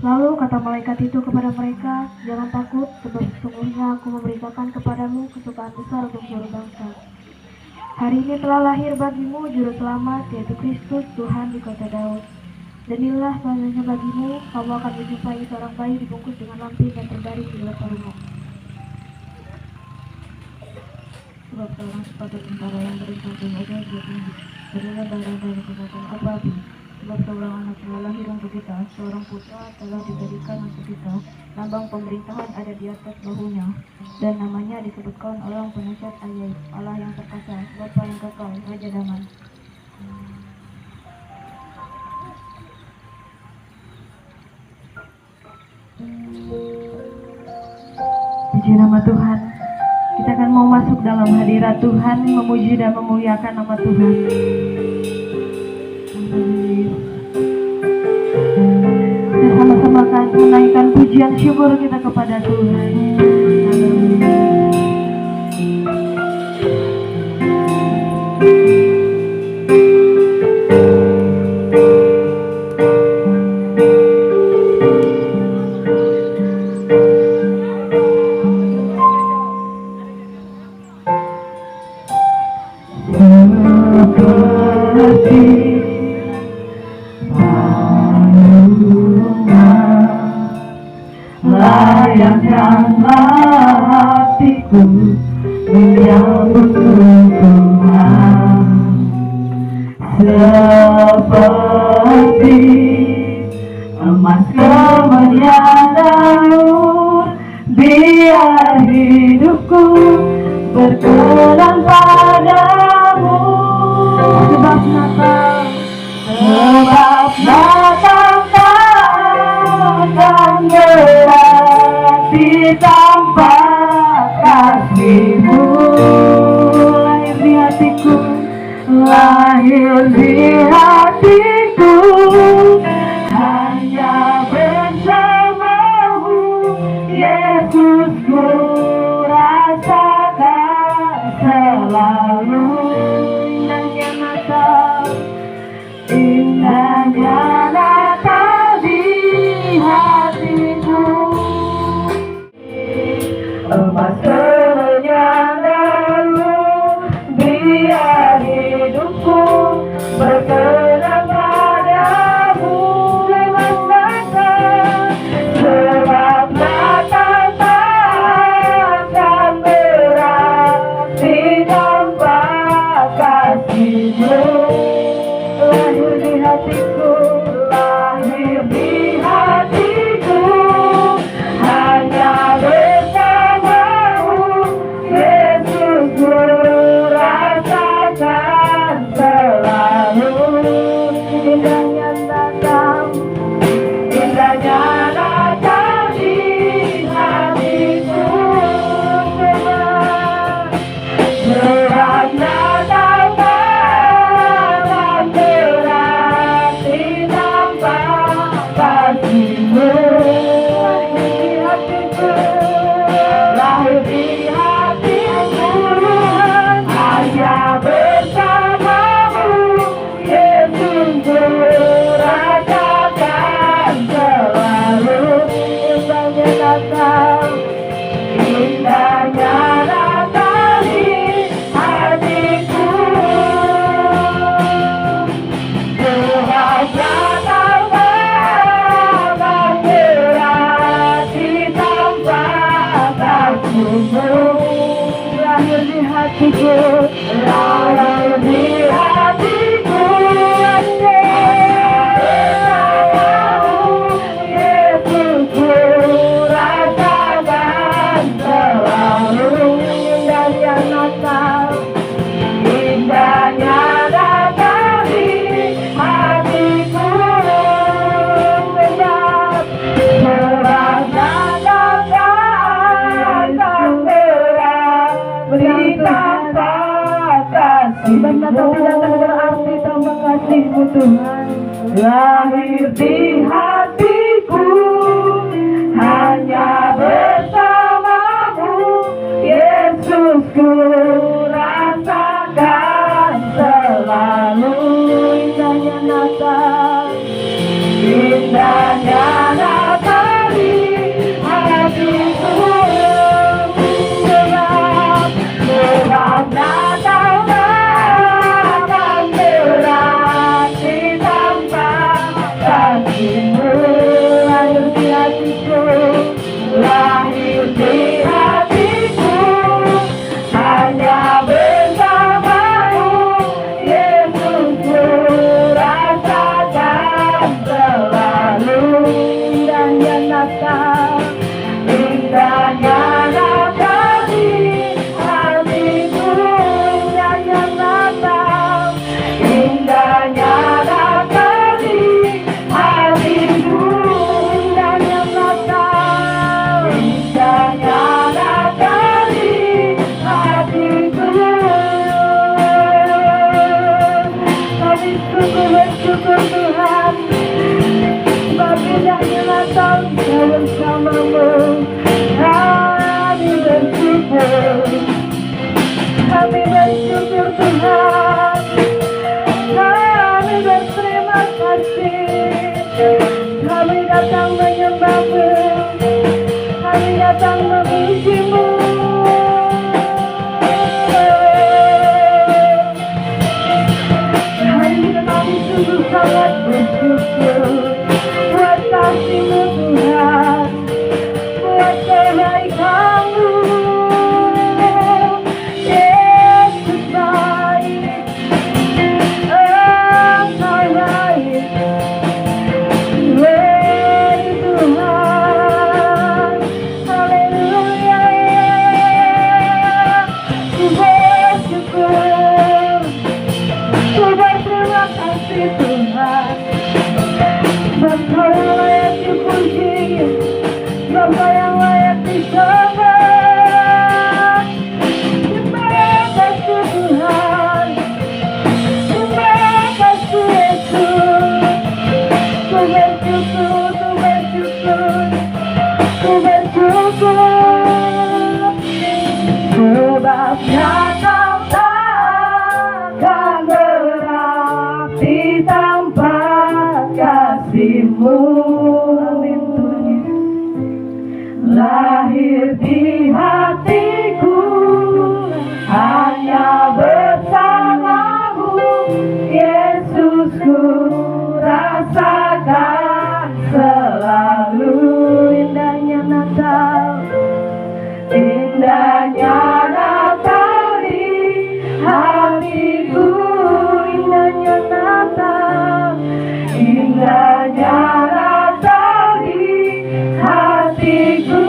Lalu kata malaikat itu kepada mereka, jangan takut, sebab sesungguhnya aku memberitakan kepadamu kesukaan besar untuk seluruh bangsa. Hari ini telah lahir bagimu juru selamat, yaitu Kristus Tuhan di kota Daud. Dan inilah tandanya bagimu, kamu akan menjumpai seorang bayi dibungkus dengan lampin dan terbaring di lepas rumah. Sebab seorang sepatut tentara yang berikan aja dia tinggi, adalah darah dari kekuatan abadi. Sebab seorang anak telah lahir untuk kita, seorang putra telah diberikan untuk kita, lambang pemerintahan ada di atas bahunya, dan namanya disebutkan orang penasihat ajaib, Allah yang perkasa, Bapa yang kekal, Raja Damai. Puji nama Tuhan. Kita akan mau masuk dalam hadirat Tuhan, memuji dan memuliakan nama Tuhan. Kita sama-sama akan menaikkan pujian syukur kita kepada Tuhan. Layakkanlah hatiku menyambut Tuhan, seperti emas kemenyandur, biar hidupku berkenan padamu. Sebab Natal takkan berarti tanpa kasih-Mu. Lahir di hatiku, lahir di hatiku, hanya bersama-Mu, Yesus, ku rasakan selalu indahnya Natal, indahnya Natal di hatiku. Emas kemenyandarmu, biar hidupku berkenan padamu. Lewat Natal, sebab Natal takkan berarti tanpa kasih-Mu. Lahir di hatiku, lahir di hatiku, hanya bersama-Mu, Yesus, ku rasakan selalu indahnya Natal, indahnya Natal di hatiku. Sebab Natal takkan berarti tanpa kasih-Mu. Lahir di hatiku, hanya bersama-Mu, Yesus, ku rasakan selalu indahnya Natal, indahnya Natal di hatiku. Sebab Natal takkan berarti tanpa kasih-Mu. Lahir di hatiku, lahir di hatiku, bersama-Mu, Yesus, ku rasakan bersamamu. Kami bersyukur, kami bersyukur Tuhan, kami berterima kasih. Kami datang menyembah-Mu, kami datang memuji-Mu. Hari ini kami sungguh sangat bersyukur buat kasih-Mu Tuhan, buat kebaikan-Mu. Yesus baik, Engkau baik, Tuhan. Haleluya, ku bersyukur, ku berterima kasih Tuhan. Bapa yang layak dipuji, Bapa yang layak disembah. Terima kasih Tuhan, terima kasih Yesus. Ku bersyukur, ku bersyukur, ku bersyukur. Sebabnya kau takkan berarti tanpa kasih-Mu. Amin Tuhan. Lahir di hatiku hanya bersama-Mu, Yesusku, rasakan selalu indahnya Natal, indahnya Natal di hatiku, indahnya Natal, indahnya Natal di hatiku,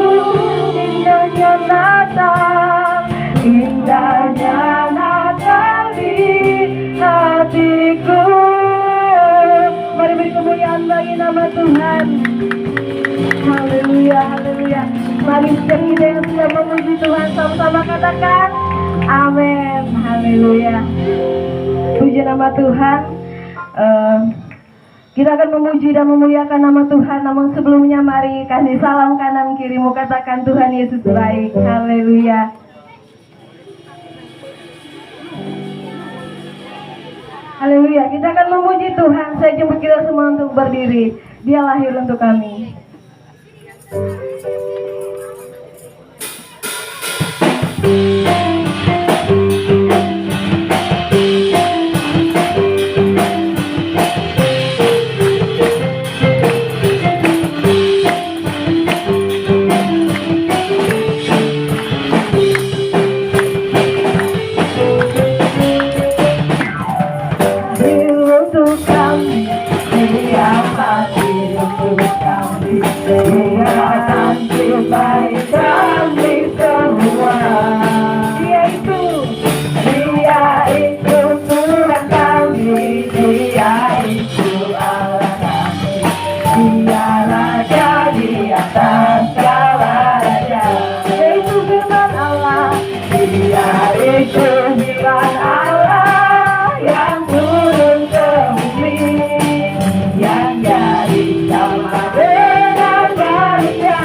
indahnya Natal, indahnya Natal di hatiku. Mari beri kemuliaan bagi nama Tuhan. Haleluya, haleluya. Mari setiap kita yang sudah memuji Tuhan sama-sama katakan amin. Haleluya. Puji nama Tuhan. Kita akan memuji dan memuliakan nama Tuhan. Namun sebelumnya mari kasih salam kanan kirimu, katakan Tuhan Yesus baik. Haleluya. Haleluya. Kita akan memuji Tuhan. Saya jemput kita semua untuk berdiri. Dia lahir untuk kami. Untuk kami, Dia mati untuk kami, Dia nanti baik kami semua. Dia itu Tuhan kami, Dia itu Allah kami, Dia Raja di atas segala raja. Dia itu firman Allah, Dia itu firman Allah yang turun ke bumi, yang jadi sama dengan manusia.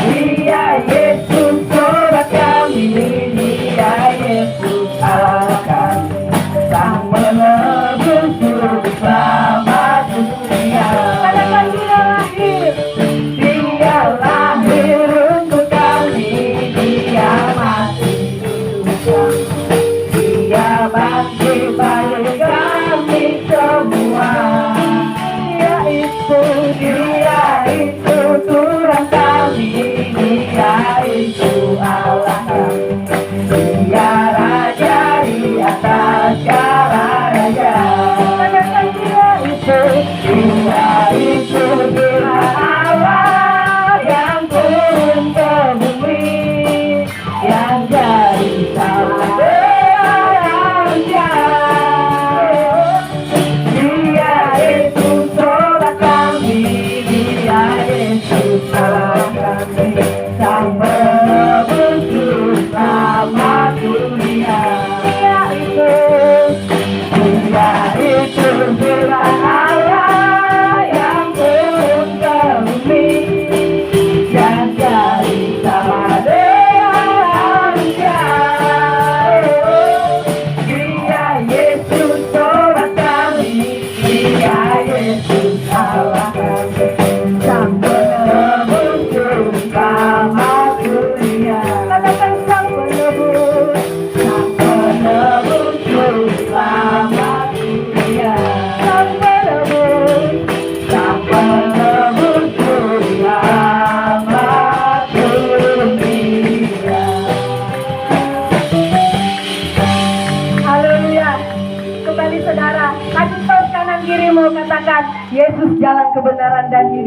Dia Yesus Tuhan kami, Dia Yesus Allah kami, Sang Menebus juru selamat dunia. Katakan Dia lahir, Dia lahir untuk kami, Dia mati untuk kami, Dia bangkit bagi kami semua. Dia itu Tuhan kami, Dia itu Allah kami, Dia Raja di atas segala raja. Katakan Dia itu Firman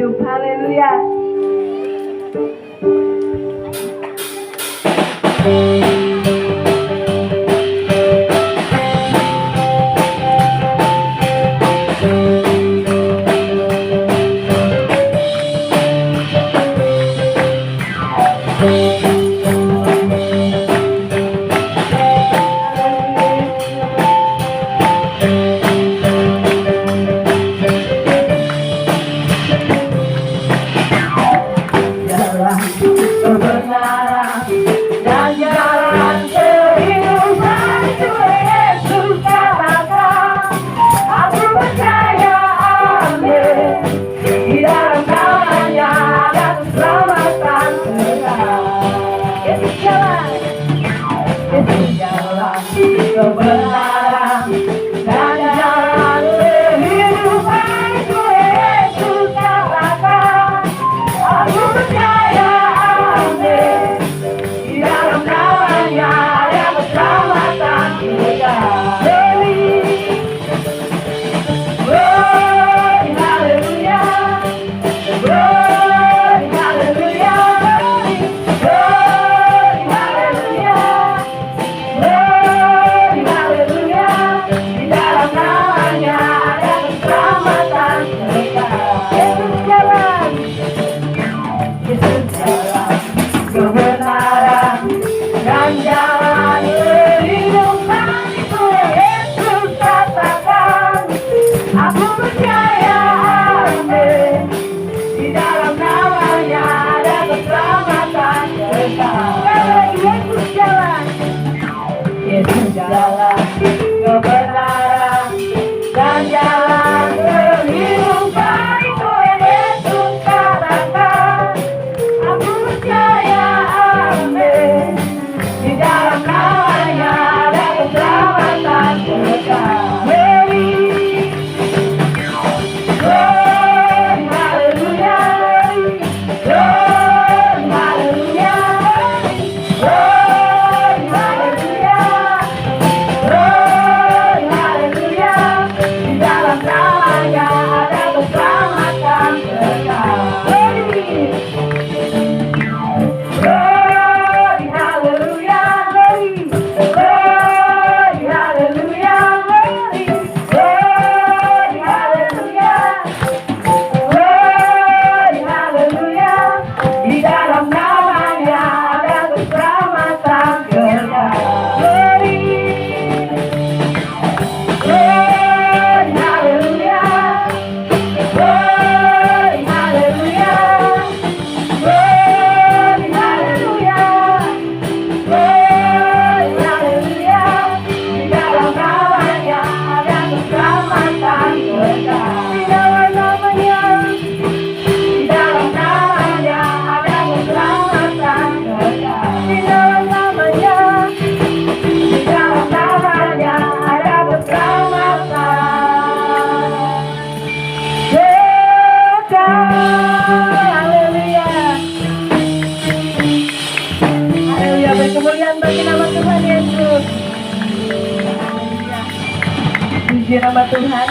hidup. Haleluya. Kemuliaan bagi nama Tuhan Yesus. Puji nama Tuhan.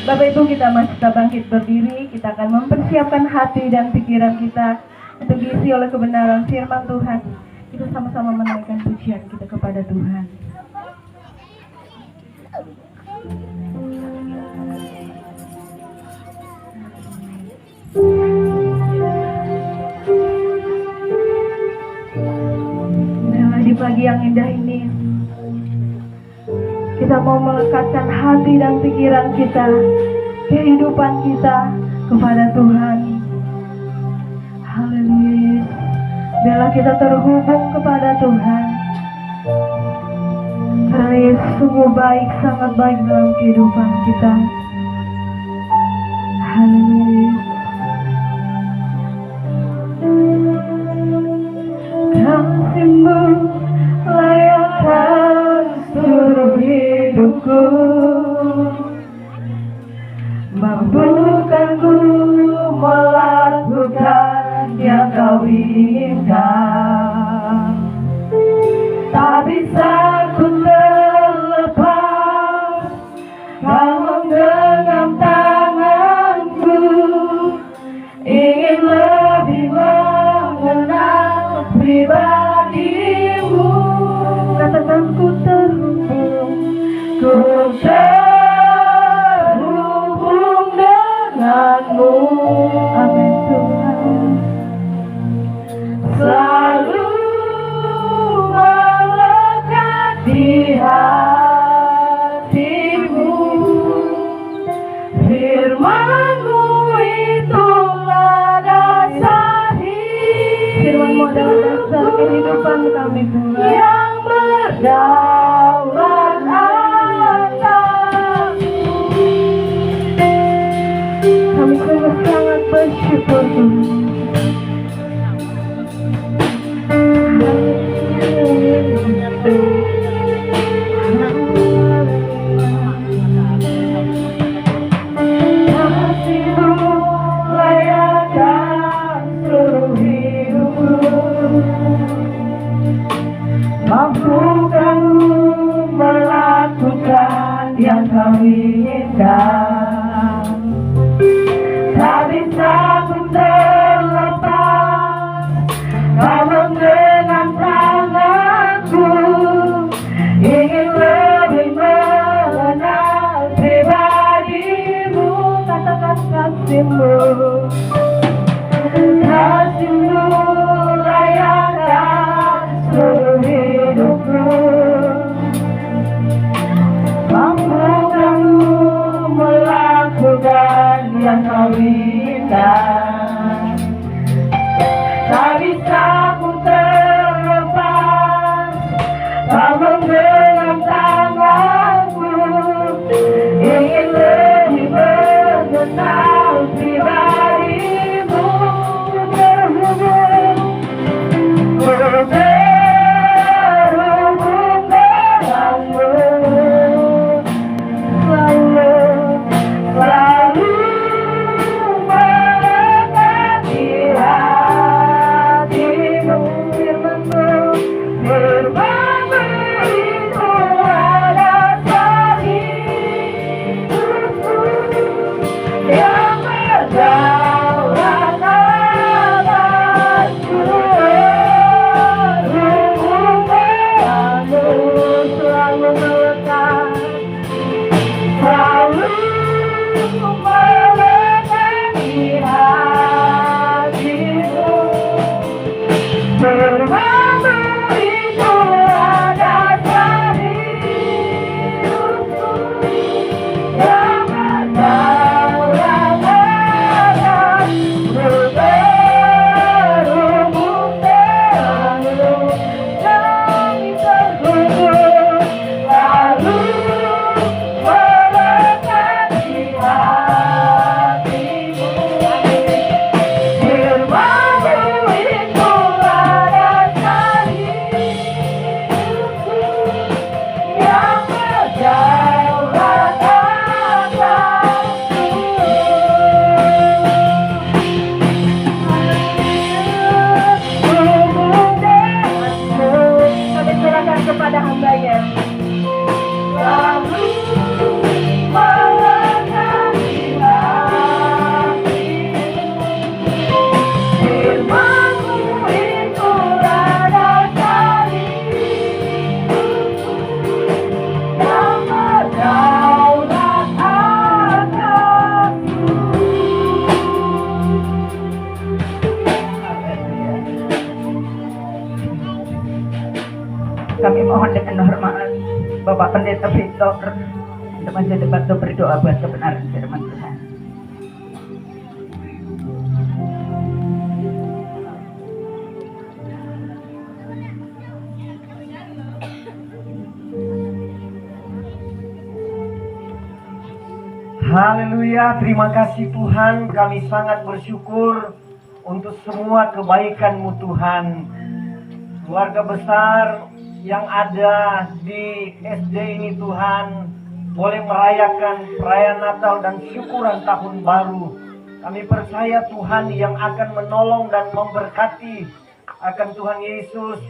Bapak Ibu, kita masih bangkit berdiri. Kita akan mempersiapkan hati dan pikiran kita untuk diisi oleh kebenaran firman Tuhan. Kita sama-sama menaikkan pujian kita kepada Tuhan. Di pagi yang indah ini, kita mau melekatkan hati dan pikiran kita, kehidupan kita kepada Tuhan. Haleluya. Biarlah kita terhubung kepada Tuhan, karena Yesus sungguh baik, sangat baik dalam kehidupan kita. Haleluya. Kasih-Mu layakkan seluruh hidupku, mampukanku melakukan yang Kau inginkan. Tak bisa ku terlepas, Kau menggenggam tanganku, dalam kami Tuhan yang berdaulat atas. Kami sungguh sangat bersyukur Tuhan. Mampukan melakukan yang kau inginkan. Tak bisa ku terlepas, kau menggenggam tanganku. Ingin lebih mengenal pribadimu. Katakan kasihmu, kasihmu layakan seluruh hidupku. Mampukan melakukan yang kau inginkan. Tak bisa ku terlepas, kau menggenggam tanganku. Ingin lebih mengenal pribadimu. Kepada hamba-Nya. Kami mohon dengan hormat Bapak Pendeta Victor untuk menjadi bantu berdoa buat kebenaran firman Tuhan. Haleluya, terima kasih Tuhan. Kami sangat bersyukur untuk semua kebaikan-Mu Tuhan. Keluarga besar yang ada di SD ini Tuhan boleh merayakan perayaan Natal dan syukuran tahun baru. Kami percaya Tuhan yang akan menolong dan memberkati akan Tuhan Yesus,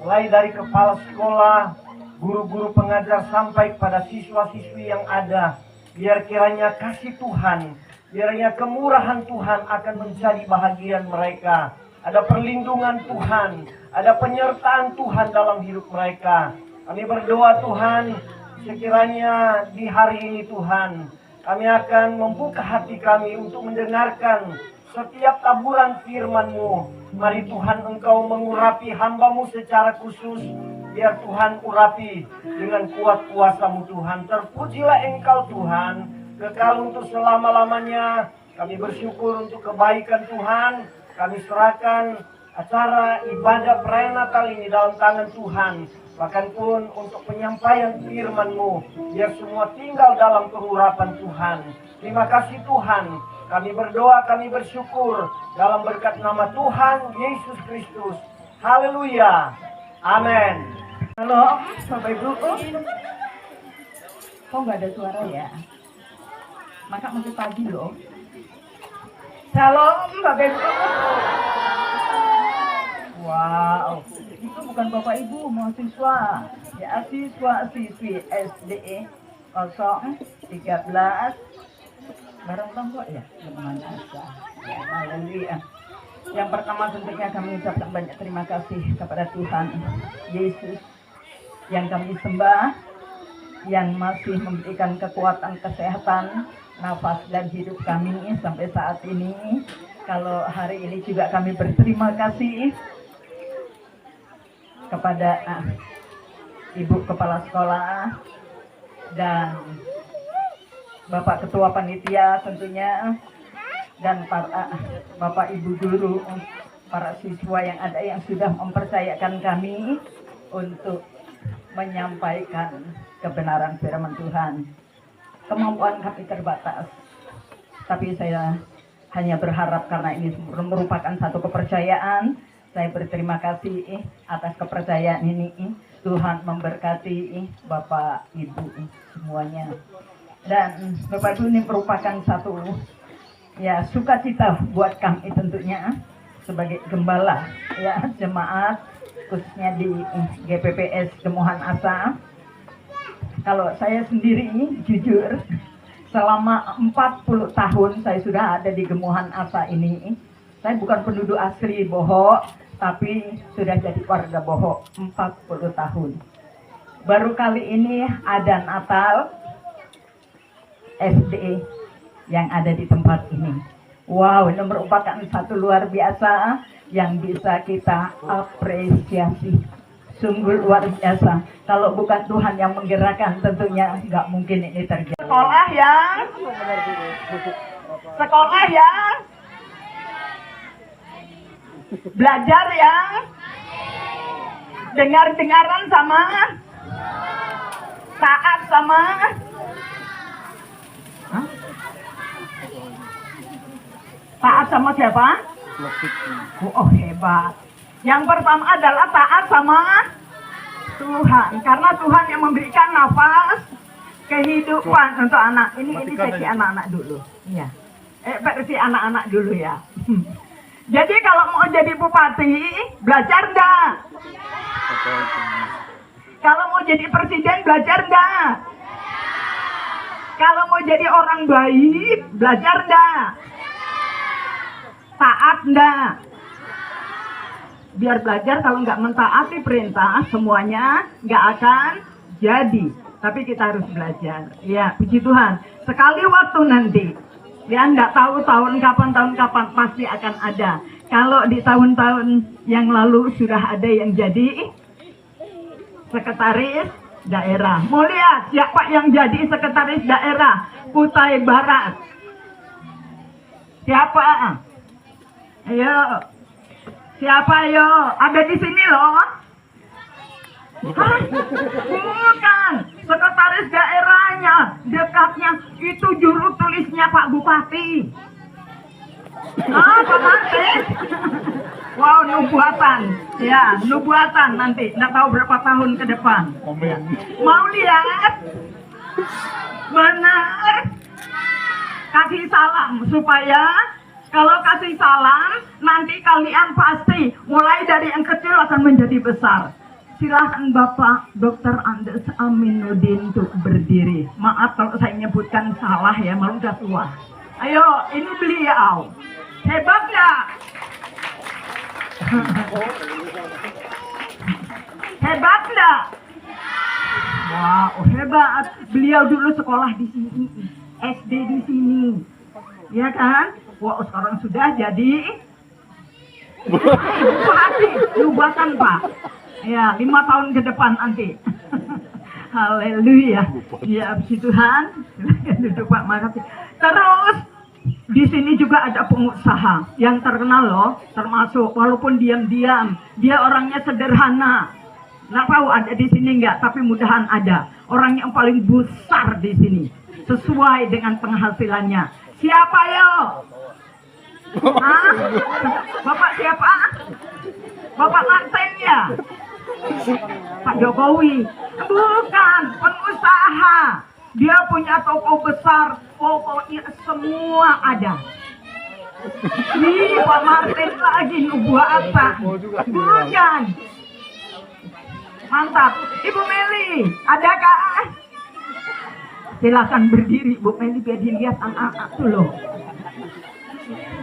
mulai dari kepala sekolah, guru-guru pengajar sampai pada siswa-siswi yang ada. Biar kiranya kasih Tuhan, kiranya kemurahan Tuhan akan menjadi bahagian mereka. Ada perlindungan Tuhan, ada penyertaan Tuhan dalam hidup mereka. Kami berdoa Tuhan, sekiranya di hari ini Tuhan, kami akan membuka hati kami untuk mendengarkan setiap taburan firman-Mu. Mari Tuhan Engkau mengurapi hamba-Mu secara khusus. Biar Tuhan urapi dengan kuat kuasa-Mu Tuhan. Terpujilah Engkau Tuhan, kekal untuk selama-lamanya. Kami bersyukur untuk kebaikan Tuhan. Kami serahkan acara ibadah perayaan Natal ini dalam tangan Tuhan. Bahkan pun untuk penyampaian firman-Mu, biar semua tinggal dalam pengurapan Tuhan. Terima kasih Tuhan. Kami berdoa, kami bersyukur dalam berkat nama Tuhan Yesus Kristus. Haleluya. Amin. Halo, Bapak Ibu. Kok nggak ada suara ya? Maka masih pagi loh. Shalom, Bapak Ibu. Wow, itu bukan Bapak Ibu, mahasiswa. Ya, siswa-siswi SDE 013. Barang Lombok ya, teman asa. Ya, haleluya. Yang pertama tentunya kami ucapkan banyak terima kasih kepada Tuhan Yesus yang kami sembah, yang masih memberikan kekuatan, kesehatan, nafas dan hidup kami sampai saat ini. Kalau hari ini juga kami berterima kasih kepada Ibu Kepala Sekolah dan Bapak Ketua Panitia tentunya, dan para Bapak Ibu guru, para siswa yang ada yang sudah mempercayakan kami untuk menyampaikan kebenaran firman Tuhan. Kemampuan kami terbatas, tapi saya hanya berharap karena ini merupakan satu kepercayaan. Saya berterima kasih atas kepercayaan ini. Tuhan memberkati Bapak Ibu semuanya. Dan Bapak Ibu, ini merupakan satu sukacita buat kami tentunya sebagai gembala jemaat, khususnya di GPPS Gemuhan Asa. Kalau saya sendiri jujur, selama 40 tahun saya sudah ada di Gemuhan Asa ini. Saya bukan penduduk asli Boho, tapi sudah jadi warga Boho 40 tahun. Baru kali ini ada Natal SDE yang ada di tempat ini. Wow, ini merupakan satu luar biasa yang bisa kita apresiasi. Sungguh luar biasa. Kalau bukan Tuhan yang menggerakkan, tentunya nggak mungkin ini terjadi. Sekolah yang belajar yang dengar-dengaran sama taat sama taat sama siapa? Oh, hebat. Yang pertama adalah taat sama Tuhan, karena Tuhan yang memberikan nafas kehidupan untuk anak. Ini sesi anak-anak dulu. Iya. Versi anak-anak dulu ya. Jadi kalau mau jadi bupati, belajar enggak? Kalau mau jadi presiden, belajar enggak? Kalau mau jadi orang baik, belajar enggak? Taat enggak? Biar belajar, kalau nggak mentaati perintah, semuanya nggak akan jadi. Tapi kita harus belajar. Ya, puji Tuhan. Sekali waktu nanti, ya nggak tahu tahun kapan, pasti akan ada. Kalau di tahun-tahun yang lalu sudah ada yang jadi sekretaris daerah. Mau lihat siapa yang jadi sekretaris daerah Kutai Barat? Siapa? Ayo. Siapa yo? Ada di sini loh. Hah? Bukan. Sekretaris daerahnya, dekatnya itu juru tulisnya Pak Bupati. Pak Martin. Wow, nubuatan. Ya, nubuatan nanti. Nggak tahu berapa tahun ke depan. Amin. Mau lihat? Benar. Kasih salam supaya kalau kasih salam, nanti kalian pasti mulai dari yang kecil akan menjadi besar. Silahkan Bapak Dr. Andes Aminuddin untuk berdiri. Maaf kalau saya menyebutkan salah ya, malu udah tua. Ayo, ini beliau. Hebat ya? Hebat enggak? Wow, hebat. Beliau dulu sekolah di sini, SD di sini. Ya kan? Wah, sekarang sudah jadi bupati, nubuatan Pak. Ya, 5 tahun ke depan nanti. Haleluya. Ya, puji Tuhan. Silakan duduk Pak, makasih. Terus Di sini juga ada pengusaha yang terkenal loh, termasuk walaupun diam-diam, dia orangnya sederhana. Nggak tahu ada di sini nggak, tapi mudahan ada. Orang yang paling besar di sini, sesuai dengan penghasilannya. Siapa yo? Hah? Bapak siapa? Bapak Martin ya? Pak Jokowi? Bukan, pengusaha. Dia punya toko besar, pokoknya semua ada. Nih Pak Martin lagi buat apa? Bukan. Mantap. Ibu Meli, adakah? Silakan berdiri Bu Meli biar dilihat anak-anak tuh loh.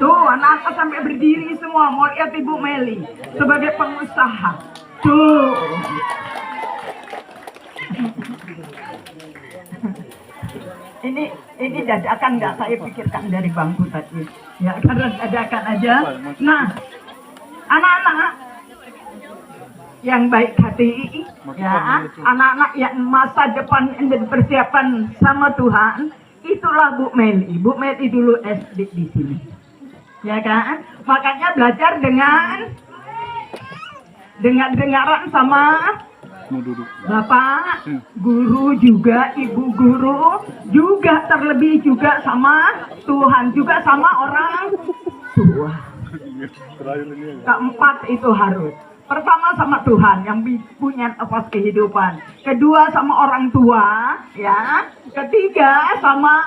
Tuh anak-anak sampai berdiri semua mau lihat Ibu Meli sebagai pengusaha. Tuh. Ini dadakan nggak saya pikirkan dari bangku tadi. Ya karena dadakan aja. Nah, anak-anak yang baik hati, ya, anak-anak yang masa depan yang dipersiapkan sama Tuhan, itulah Bu Meli. Bu Meli dulu SD di sini, ya kan? Makanya belajar dengan dengaran sama Bapak guru juga, Ibu guru juga, terlebih juga sama Tuhan, juga sama orang tua. Keempat itu harus. Pertama sama Tuhan yang punya nafas kehidupan. Kedua sama orang tua, ya. Ketiga sama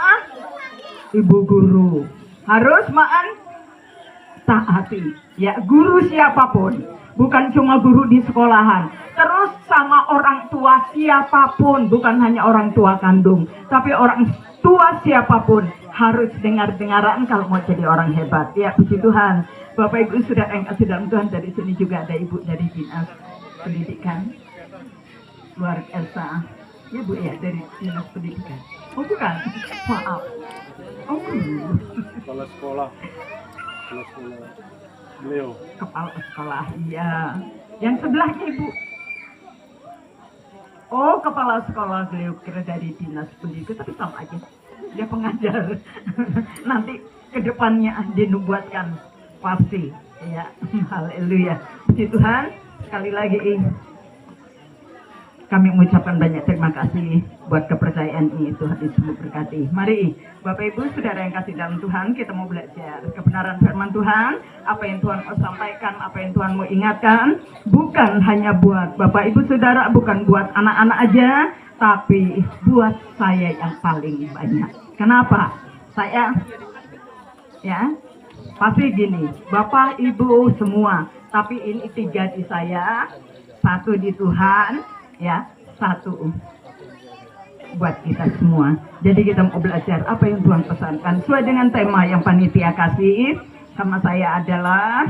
Ibu guru. Harus taati, ya, guru siapapun. Bukan cuma guru di sekolahan, terus sama orang tua siapapun, bukan hanya orang tua kandung, tapi orang tua siapapun harus dengar-dengaran kalau mau jadi orang hebat. Ya, puji Tuhan. Bapak Ibu sudah kasih dalam Tuhan, dari sini juga ada Ibu dari Dinas Pendidikan. Luar biasa. Ya Bu ya, dari Dinas Pendidikan. Oh bukan, maaf. Oh. Kepala sekolah. Beliau. Kepala sekolah, iya. Yang sebelahnya Ibu. Oh, kepala sekolah beliau kira dari Dinas Pendidikan, tapi sama aja. Dia pengajar. Nanti kedepannya dinubuatkan pasti. Ya, haleluya. Puji Tuhan. Sekali lagi kami mengucapkan banyak terima kasih buat kepercayaan ini. Tuhan Yesus memberkati. Mari Bapak Ibu Saudara yang kasih dalam Tuhan, kita mau belajar kebenaran firman Tuhan. Apa yang Tuhan mau sampaikan, apa yang Tuhan mau ingatkan, bukan hanya buat Bapak Ibu Saudara, bukan buat anak-anak aja, tapi buat saya yang paling banyak. Kenapa? Saya ya pasti gini, Bapak Ibu semua, tapi ini 3 di saya, 1 di Tuhan, ya, 1 buat kita semua. Jadi kita mau belajar apa yang Tuhan pesankan sesuai dengan tema yang panitia kasih sama saya adalah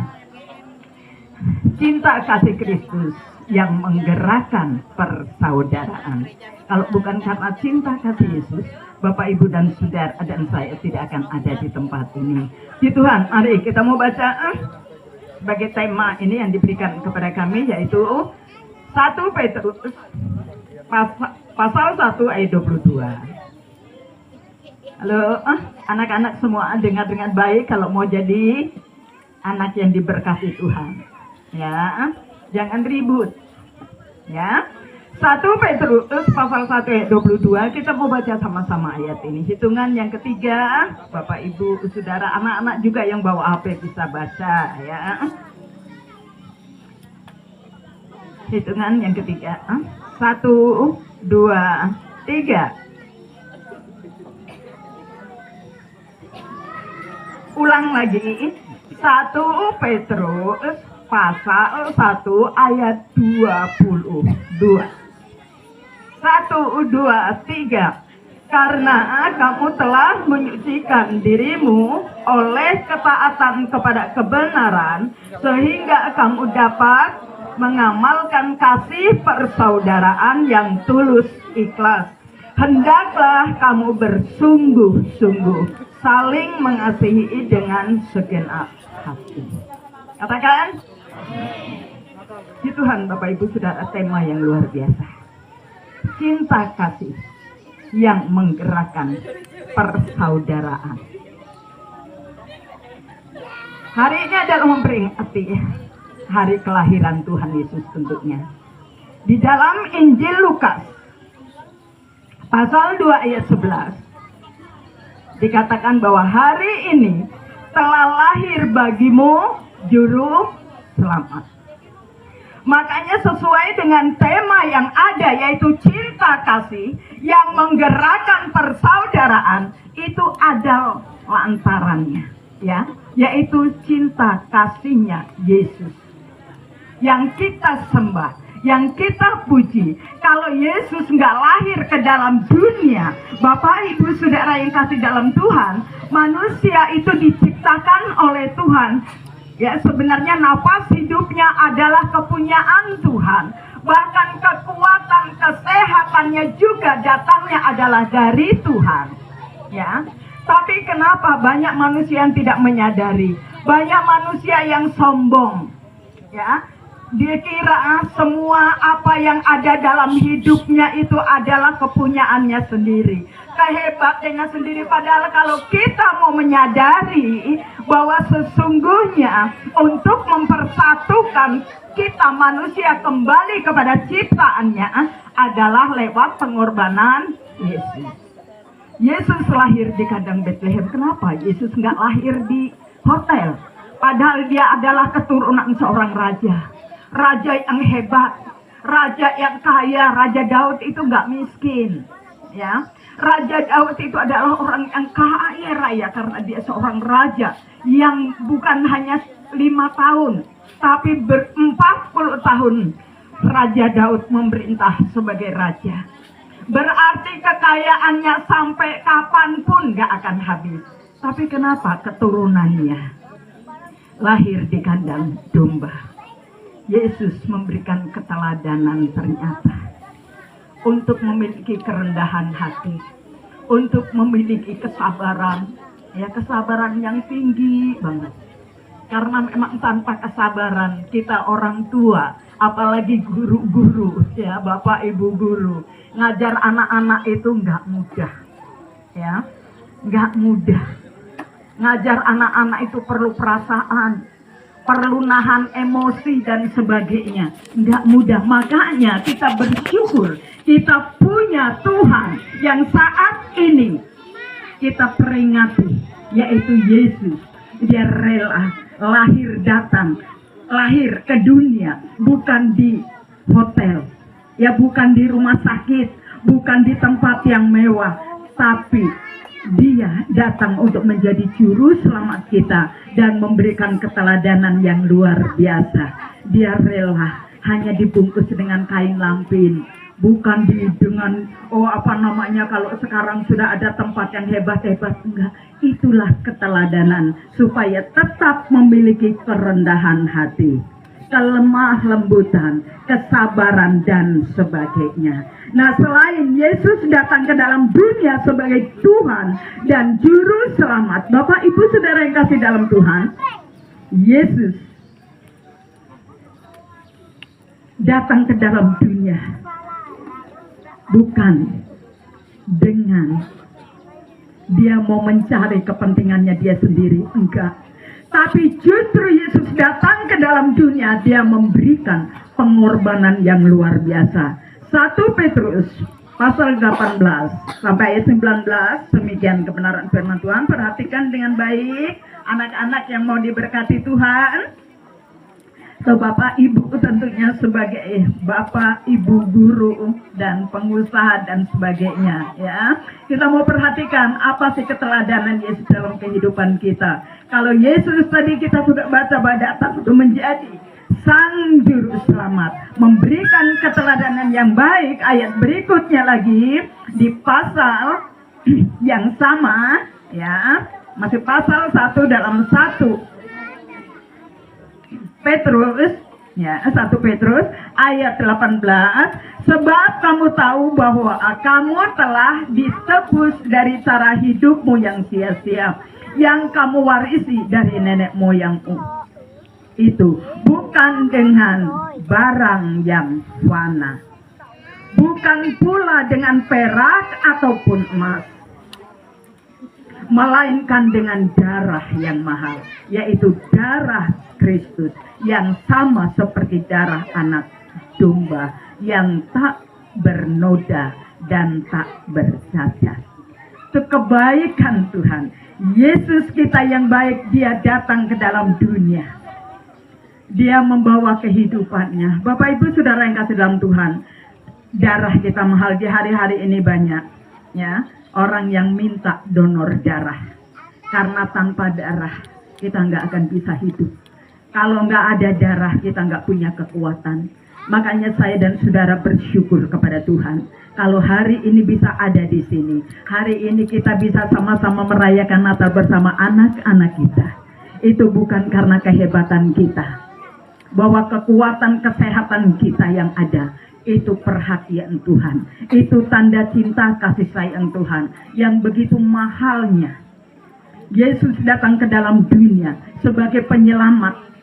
cinta kasih Kristus yang menggerakkan persaudaraan. Kalau bukan karena cinta kasih Yesus, Bapak Ibu dan Saudara dan saya tidak akan ada di tempat ini. Di Tuhan, mari kita mau baca sebagai tema ini yang diberikan kepada kami, yaitu 1 Petrus pasal 1 ayat 22. Halo, anak-anak semua dengar dengan baik kalau mau jadi anak yang diberkati Tuhan. Ya, jangan ribut. Ya. 1 Petrus pasal 1 ayat 22, kita mau baca sama-sama ayat ini. Hitungan yang ketiga, Bapak Ibu Saudara, anak-anak juga yang bawa HP bisa baca, ya. Hitungan yang ketiga, 1, 2, 3. Ulang lagi, 1 Petrus pasal 1 ayat 22. 1, 2, 3. Karena kamu telah menyucikan dirimu oleh ketaatan kepada kebenaran, sehingga kamu dapat mengamalkan kasih persaudaraan yang tulus ikhlas. Hendaklah kamu bersungguh-sungguh saling mengasihi dengan segenap hati. Katakan, di Tuhan Bapak Ibu Saudara, tema yang luar biasa. Cinta kasih yang menggerakkan persaudaraan. Hari ini adalah memperingati hari kelahiran Tuhan Yesus tentunya. Di dalam Injil Lukas pasal 2 ayat 11 dikatakan bahwa hari ini telah lahir bagimu juru selamat. Makanya sesuai dengan tema yang ada, yaitu cinta kasih yang menggerakkan persaudaraan, itu ada lantarannya, ya, yaitu cinta kasihnya Yesus yang kita sembah, yang kita puji. Kalau Yesus nggak lahir ke dalam dunia, Bapak Ibu Saudara yang kasih dalam Tuhan, manusia itu diciptakan oleh Tuhan. Ya, sebenarnya nafas hidupnya adalah kepunyaan Tuhan. Bahkan kekuatan kesehatannya juga datangnya adalah dari Tuhan. Ya, tapi kenapa banyak manusia yang tidak menyadari? Banyak manusia yang sombong. Ya, dia kira semua apa yang ada dalam hidupnya itu adalah kepunyaannya sendiri, kehebatannya sendiri. Padahal kalau kita mau menyadari bahwa sesungguhnya untuk mempersatukan kita manusia kembali kepada ciptaannya adalah lewat pengorbanan Yesus. Yesus lahir di kandang Betlehem. Kenapa Yesus nggak lahir di hotel? Padahal dia adalah keturunan seorang raja. Raja yang hebat, raja yang kaya. Raja Daud itu nggak miskin, ya. Raja Daud itu adalah orang yang kaya raya karena dia seorang raja yang bukan hanya 5 tahun, tapi 40 tahun Raja Daud memerintah sebagai raja. Berarti kekayaannya sampai kapanpun nggak akan habis. Tapi kenapa keturunannya lahir di kandang domba? Yesus memberikan keteladanan ternyata untuk memiliki kerendahan hati, untuk memiliki kesabaran, ya, kesabaran yang tinggi banget. Karena memang tanpa kesabaran kita orang tua, apalagi guru-guru, ya, Bapak Ibu guru, ngajar anak-anak itu nggak mudah, ya, nggak mudah. Ngajar anak-anak itu perlu perasaan, perlu nahan emosi dan sebagainya, nggak mudah. Makanya kita bersyukur kita punya Tuhan yang saat ini kita peringati, yaitu Yesus. Dia rela lahir ke dunia, bukan di hotel, ya, bukan di rumah sakit, bukan di tempat yang mewah, tapi dia datang untuk menjadi juru selamat kita dan memberikan keteladanan yang luar biasa. Dia rela hanya dibungkus dengan kain lampin, bukan dengan kalau sekarang sudah ada tempat yang hebat-hebat, enggak. Itulah keteladanan supaya tetap memiliki kerendahan hati, kelemah lembutan, kesabaran dan sebagainya. Nah, selain Yesus datang ke dalam dunia sebagai Tuhan dan juru selamat, Bapak Ibu Saudara yang kasih dalam Tuhan, Yesus datang ke dalam dunia bukan dengan dia mau mencari kepentingannya dia sendiri, enggak. Tapi justru Yesus datang ke dalam dunia, dia memberikan pengorbanan yang luar biasa. 1 Petrus pasal 18 sampai ayat 19, demikian kebenaran firman Tuhan. Perhatikan dengan baik anak-anak yang mau diberkati Tuhan. So, Bapak Ibu tentunya sebagai Bapak Ibu guru dan pengusaha dan sebagainya, ya. Kita mau perhatikan apa sih keteladanan Yesus dalam kehidupan kita. Kalau Yesus tadi kita sudah baca bahwa datang untuk menjadi Sang Juru Selamat, memberikan keteladanan yang baik. Ayat berikutnya lagi di pasal yang sama, ya, masih pasal 1 dalam 1 Petrus, ya, 1 Petrus ayat 18, sebab kamu tahu bahwa kamu telah ditebus dari cara hidupmu yang sia-sia, yang kamu warisi dari nenek moyangmu. Itu bukan dengan barang yang fana, bukan pula dengan perak ataupun emas, melainkan dengan darah yang mahal, yaitu darah Kristus yang sama seperti darah anak domba yang tak bernoda dan tak bercacat. Itu kebaikan Tuhan. Yesus kita yang baik, dia datang ke dalam dunia. Dia membawa kehidupannya. Bapak Ibu Saudara yang kasih dalam Tuhan, darah kita mahal. Di hari-hari ini banyak ya orang yang minta donor darah, karena tanpa darah kita nggak akan bisa hidup. Kalau nggak ada darah kita nggak punya kekuatan. Makanya saya dan saudara bersyukur kepada Tuhan kalau hari ini bisa ada di sini. Hari ini kita bisa sama-sama merayakan Natal bersama anak-anak kita. Itu bukan karena kehebatan kita, bahwa kekuatan kesehatan kita yang ada itu perhatian Tuhan, itu tanda cinta kasih sayang Tuhan yang begitu mahalnya. Yesus datang ke dalam dunia sebagai penyelamat,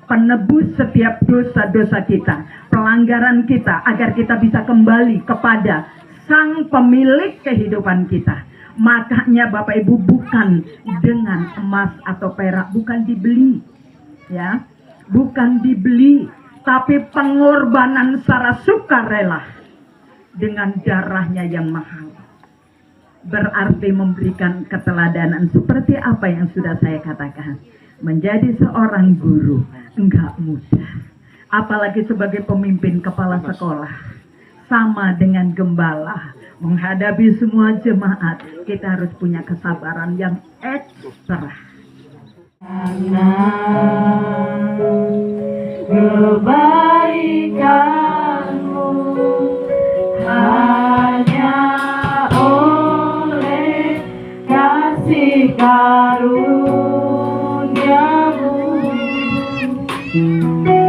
penebus setiap dosa-dosa kita, pelanggaran kita, agar kita bisa kembali kepada Sang Pemilik kehidupan kita. Makanya Bapak Ibu, bukan dengan emas atau perak, bukan dibeli, ya, bukan dibeli, tapi pengorbanan secara sukarela dengan darahnya yang mahal. Berarti memberikan keteladanan seperti apa yang sudah saya katakan. Menjadi seorang guru enggak mudah, apalagi sebagai pemimpin kepala sekolah. Sama dengan gembala menghadapi semua jemaat, kita harus punya kesabaran yang ekstra. Karena kebaikanmu hanya oleh kasih karuniamu,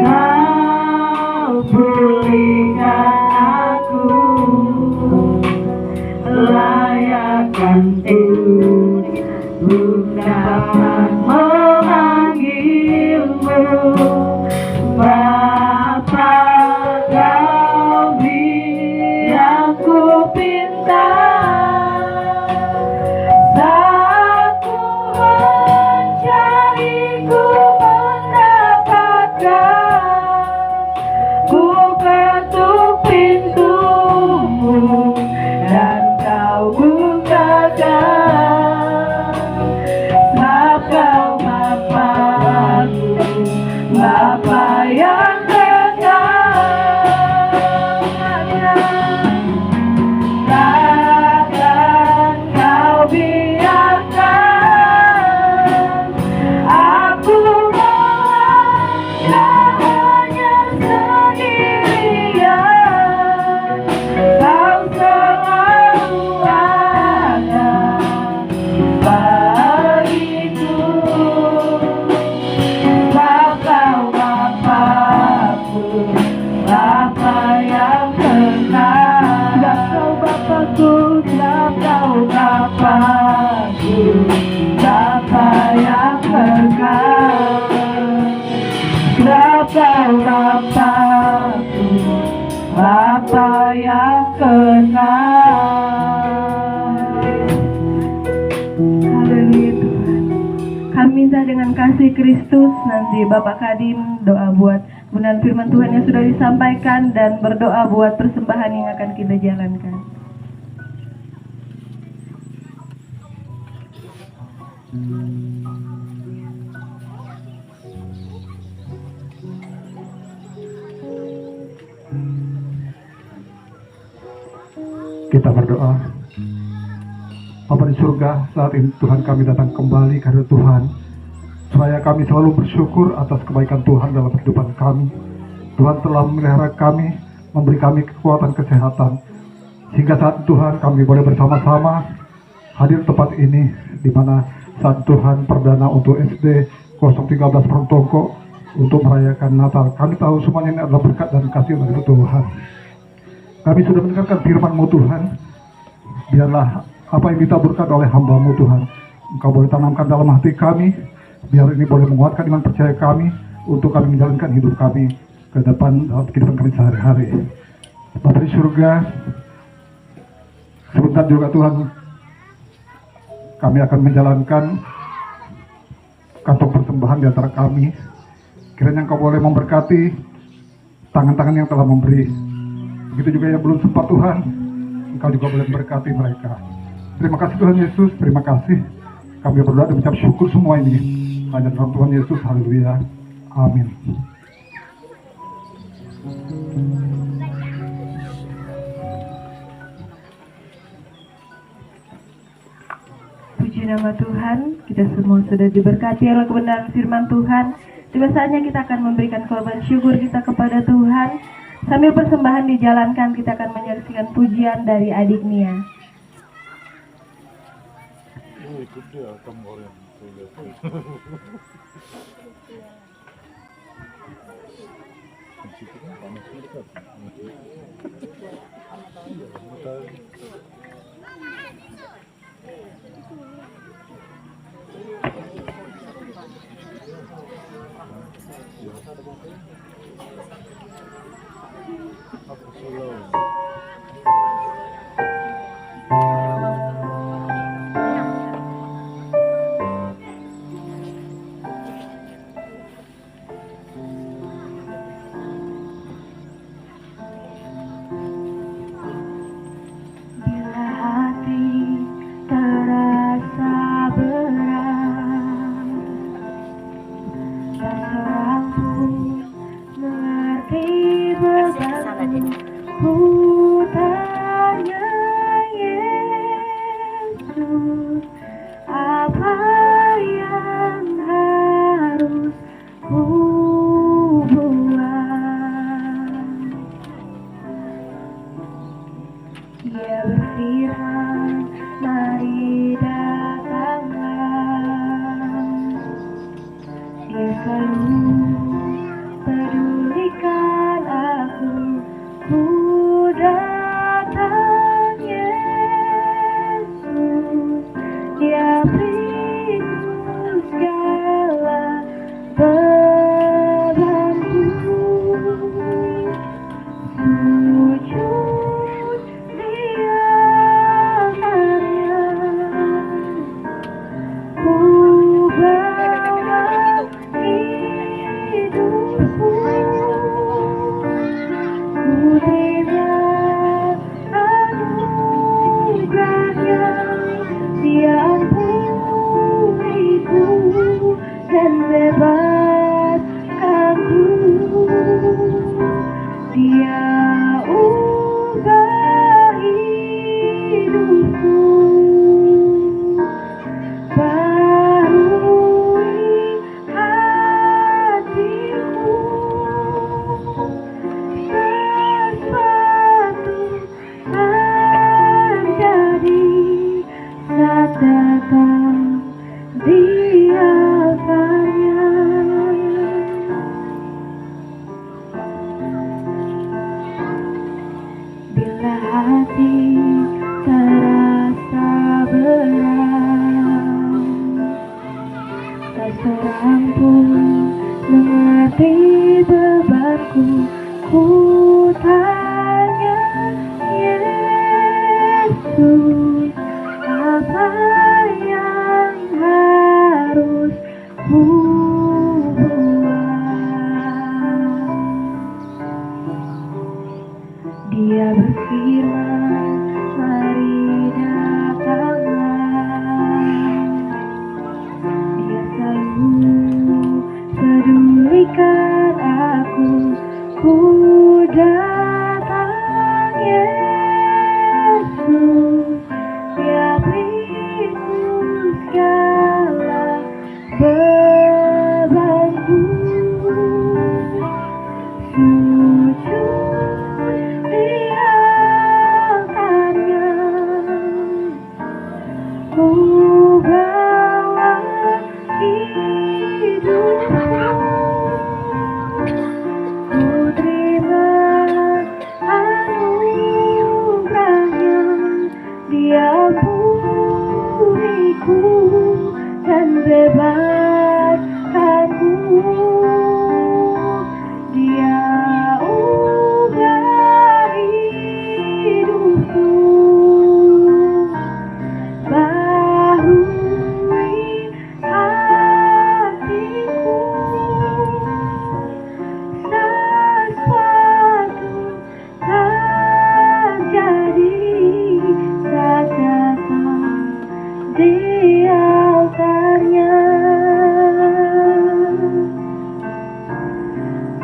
Kau pulihkan aku, layakkan ku dapat memanggilmu Bapa. Kau beri aku pinta saat ku mencari, ku mendapatkan. Ku ketuk pintumu dan kau bukakan. Sebab kau Bapa-Ku, Bapa yang takkan kau biarkan aku hanya sendirian. Kau selalu ada bagiku. Sebab kau Bapa-Ku, Bapa yang benar. Sebab kau Bapa-Ku, sebab kau Bapa-Ku, Bapa yang benar. Sebab kau Bapa-Ku, Bapa yang benar. Haleluya Tuhan. Kami minta dengan kasih Kristus nanti Bapak Kadim doa buat kebenaran firman Tuhan yang sudah disampaikan dan berdoa buat persembahan yang akan kita jalankan. Kita berdoa. Bapa di surga, saat ini Tuhan kami datang kembali karena Tuhan, supaya kami selalu bersyukur atas kebaikan Tuhan dalam kehidupan kami. Tuhan telah memelihara kami, memberi kami kekuatan kesehatan, sehingga saat Tuhan kami boleh bersama-sama hadir tempat ini, di mana saat Tuhan perdana untuk SD 013 Prontongko untuk merayakan Natal. Kami tahu semuanya ini adalah berkat dan kasih dari Tuhan. Kami sudah mendengarkan firman-Mu Tuhan. Biarlah apa yang ditaburkan oleh hamba-Mu Tuhan, Engkau boleh tanamkan dalam hati kami. Biar ini boleh menguatkan iman percaya kami untuk kami menjalankan hidup kami ke depan dalam kehidupan kami sehari-hari. Bapa di surga, sebentar juga Tuhan kami akan menjalankan kantong persembahan di antara kami. Kiranya Engkau boleh memberkati tangan-tangan yang telah memberi. Begitu juga yang belum sempat Tuhan, Engkau juga boleh memberkati mereka. Terima kasih Tuhan Yesus, terima kasih. Kami berdoa dan mengucap syukur semua ini hanya dalam Tuhan Yesus, haleluya, amin. Puji nama Tuhan, kita semua sudah diberkati oleh kebenaran firman Tuhan. Tiba saatnya kita akan memberikan korban syukur kita kepada Tuhan. Sambil persembahan dijalankan, kita akan menyaksikan pujian dari adik Nia. Bila hati terasa berat, tak seorang pun mengerti bebanku. Ku tanya Yesus, apa yang harus ku buat? Dia berfirman, mari datanglah. Dia selalu pedulikan aku. Ku datang Yesus, Dia pikul segala bebanku. Sujud di altarnya, ku bawa hidupku. Ku terima anugerahnya, Dia ampuniku dan bebaskanku. Dia ubah hidupku, barui hatiku. Sesuatu terjadi saat datang di altarnya. Bila hati terasa berat, tak seorang pun mengerti bebanku. Ku tanya Yesus, apa yang harus ku buat? Dia berfirman, mari datanglah. Dia selalu pedulikan aku. Ku datang Yesus, Dia pikul segala bebanku. Sujud di altarnya, ku bawa hidupku. Ku terima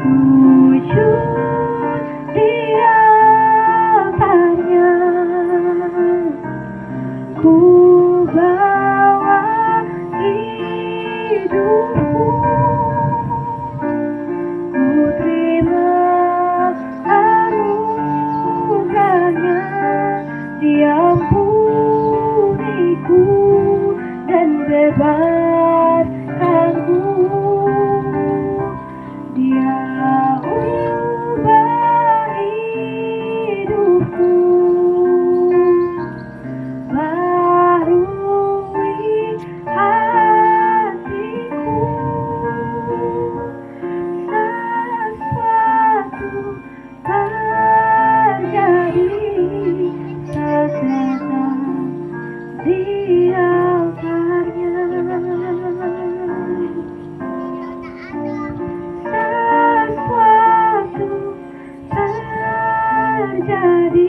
sujud di altarnya, ku bawa hidupku, ku terima anugerahnya, diampuniku dan bebaskanku. Dia ubah hidupku, barui hatiku, sesuatu terjadi sesaat di altarnya. Sesuatu terjadi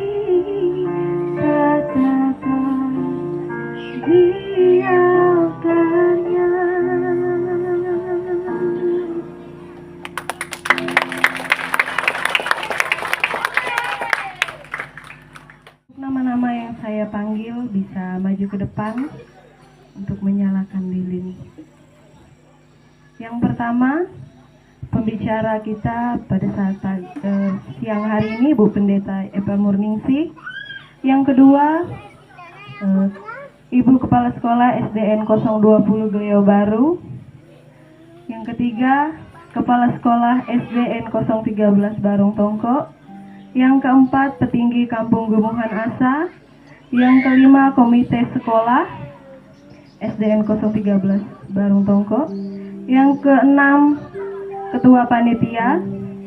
sesaat di altarnya. Nama-nama yang saya panggil bisa maju ke depan untuk menyalakan lilin. Yang pertama, pembicara kita pada saat siang hari ini Bu Pendeta Eva Murningsih. Yang kedua, Ibu Kepala Sekolah SDN 020 Gleo Baru. Yang ketiga, Kepala Sekolah SDN 013 Barung Tongko. Yang keempat, petinggi Kampung Gumuhan Asa. Yang kelima, komite sekolah SDN 013 Barung Tongko. Yang keenam, ketua panitia.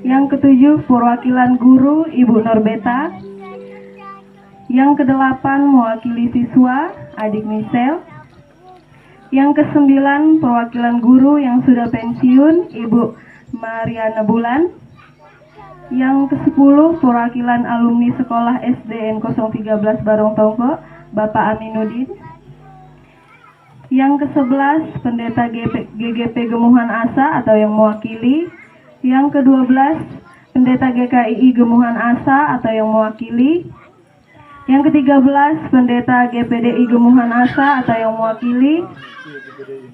Yang ketujuh, perwakilan guru Ibu Norbeta. Yang kedelapan, mewakili siswa Adik Michelle. Yang kesembilan, perwakilan guru yang sudah pensiun Ibu Mariana Bulan. Yang ke-10, perwakilan alumni sekolah SDN 013 Barong Tongko, Bapak Aminuddin. Yang ke-11, pendeta GGP Gemuhan Asa atau yang mewakili. Yang ke-12, pendeta GKII Gemuhan Asa atau yang mewakili. Yang ke-13, pendeta GPDI Gemuhan Asa atau yang mewakili.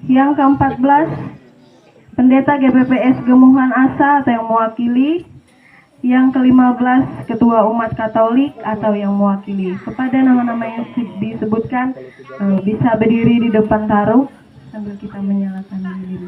Yang ke-14, pendeta GPPS Gemuhan Asa atau yang mewakili. Yang ke-15, ketua umat Katolik atau yang mewakili. Kepada nama-nama yang disebutkan, bisa berdiri di depan taruh sambil kita menyalakan lilin.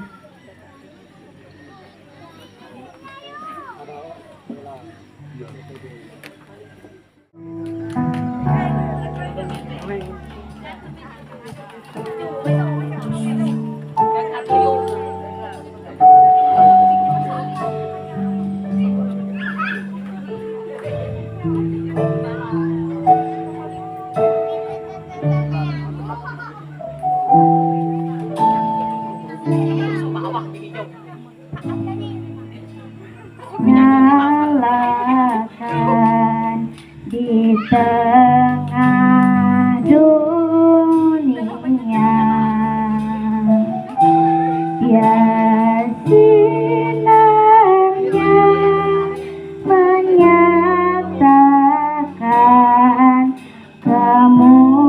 Nyalakan di tengah dunia, ya sinarnya menyatakan kemuliaan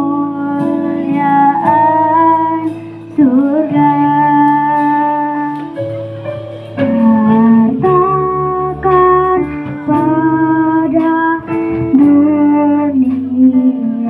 surga. Katakan pada dunia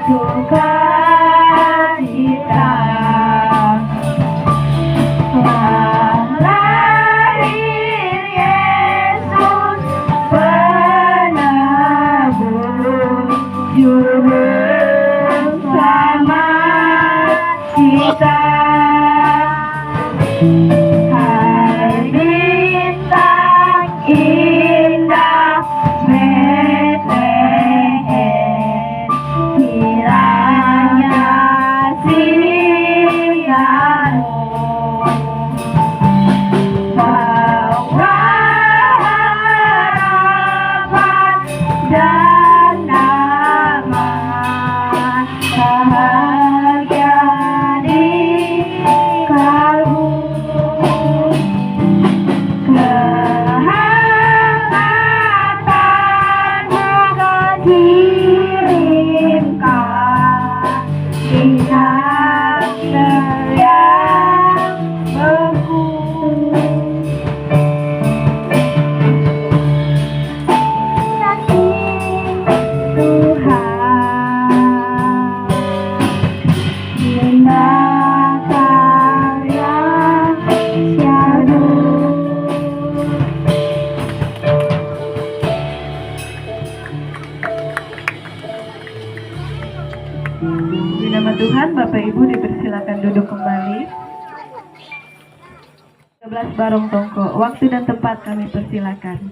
sukacita. Lahir Yesus penebus juru selamat kita. Hai bintang indah Betlehem, kiranya sinarmu bawa harapan dan nama bahagia di kalbu. Kehangatanmu kirimkan di hati yang beku. Di nama Tuhan, Bapak Ibu dipersilakan duduk kembali. 13 Barong Tongko, waktu dan tempat kami persilakan.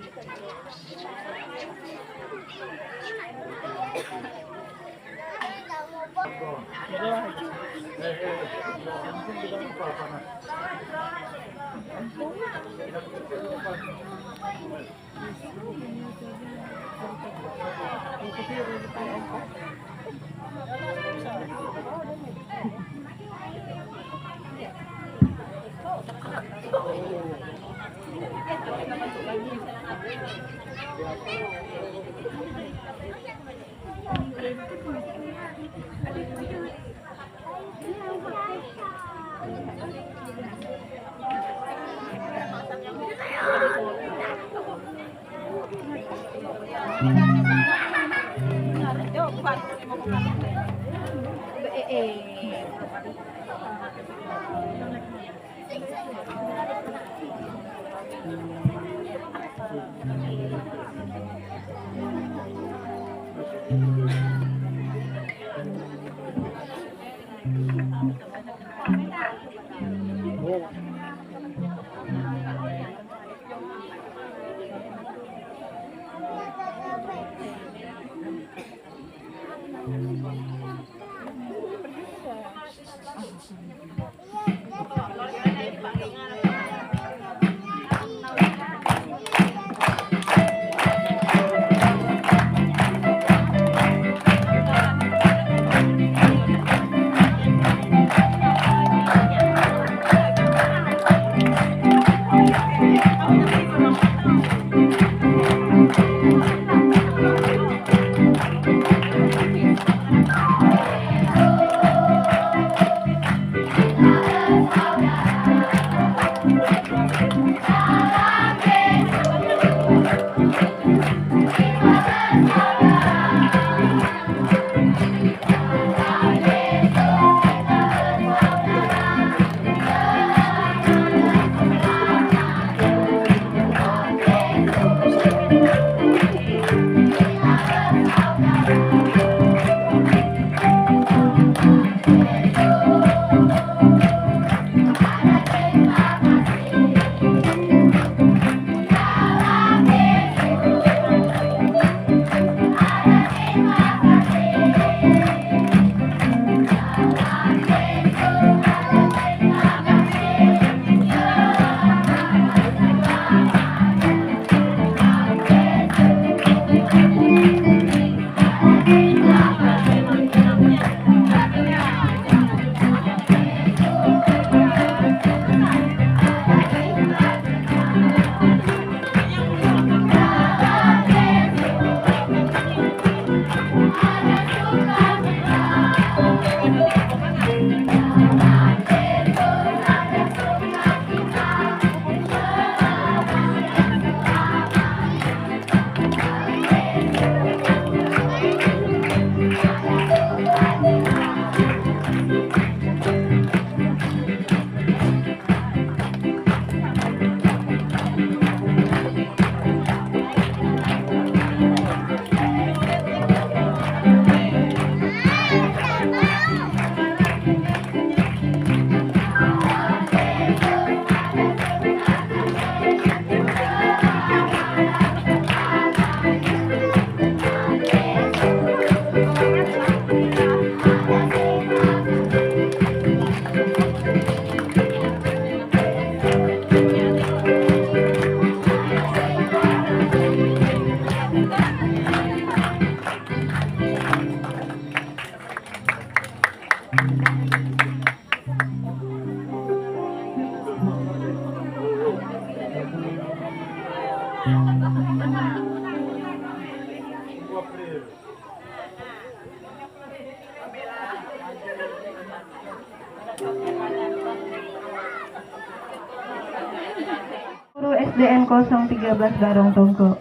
Guru SDN 013 Barong Tongko.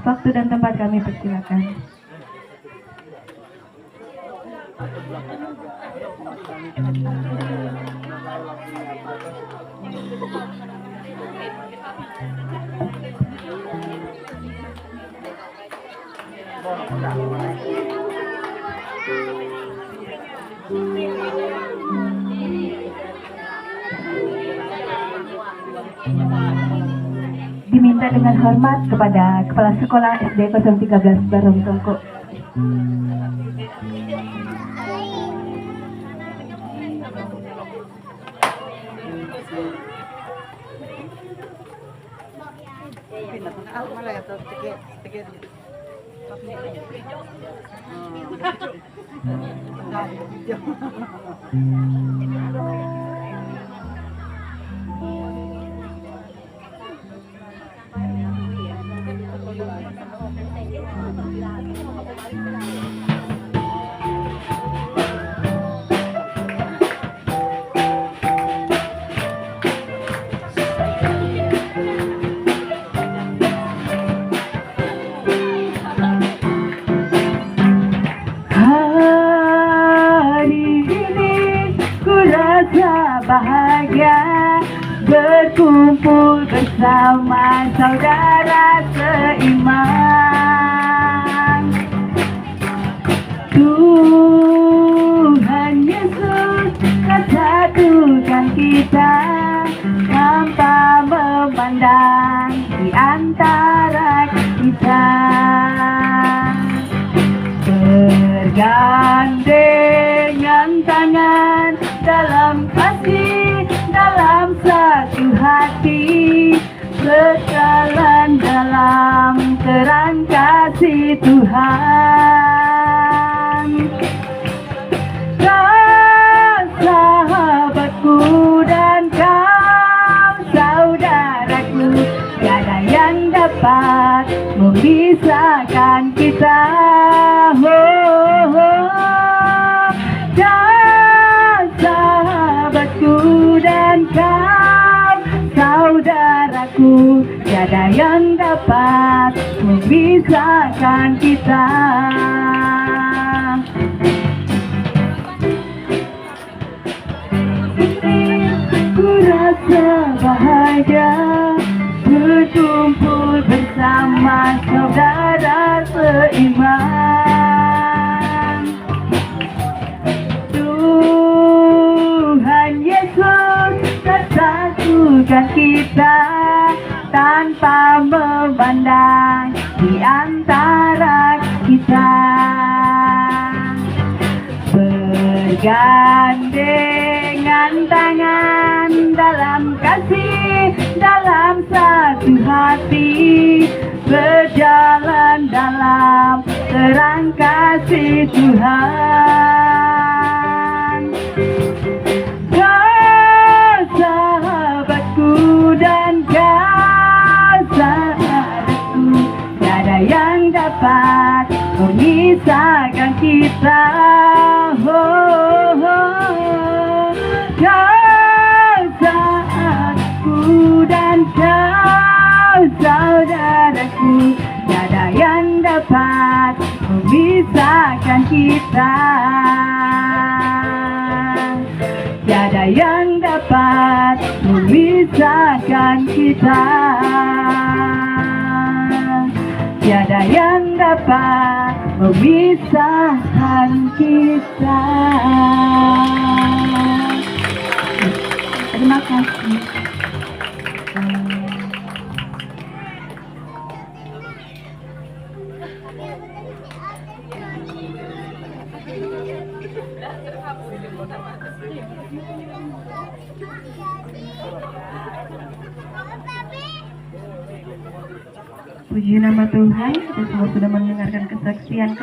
Waktu dan tempat kami persilakan. Diminta dengan hormat kepada Kepala Sekolah SD 013 Barong Tongko. Bahagia berkumpul bersama saudara seiman. Tuhan Yesus satukan kita tanpa memandang di antara kita. Bergandengan tangan dalam kasih, dalam satu hati, berjalan dalam terang kasih Tuhan. Kau sahabatku dan kau saudaraku, tiada yang dapat memisahkan kita. Sahabatku dan kau saudaraku, tiada yang dapat memisahkan kita. Ku rasa bahagia berkumpul bersama saudara seiman. Tuhan Yesus satukan kita tanpa memandang di antara kita. Bergandengan tangan dalam kasih, dalam satu hati, berjalan dalam terang kasih Tuhan. Kau sahabatku dan kau sahabatku, tiada yang dapat memisahkan kita. Kau sahabatku dan kau saudaraku, tiada yang dapat memisahkan kita. Tiada yang dapat memisahkan kita. Tiada yang dapat memisahkan kita. Terima kasih. Puji nama Tuhan, kita semua sudah mendengarkan kesaksian.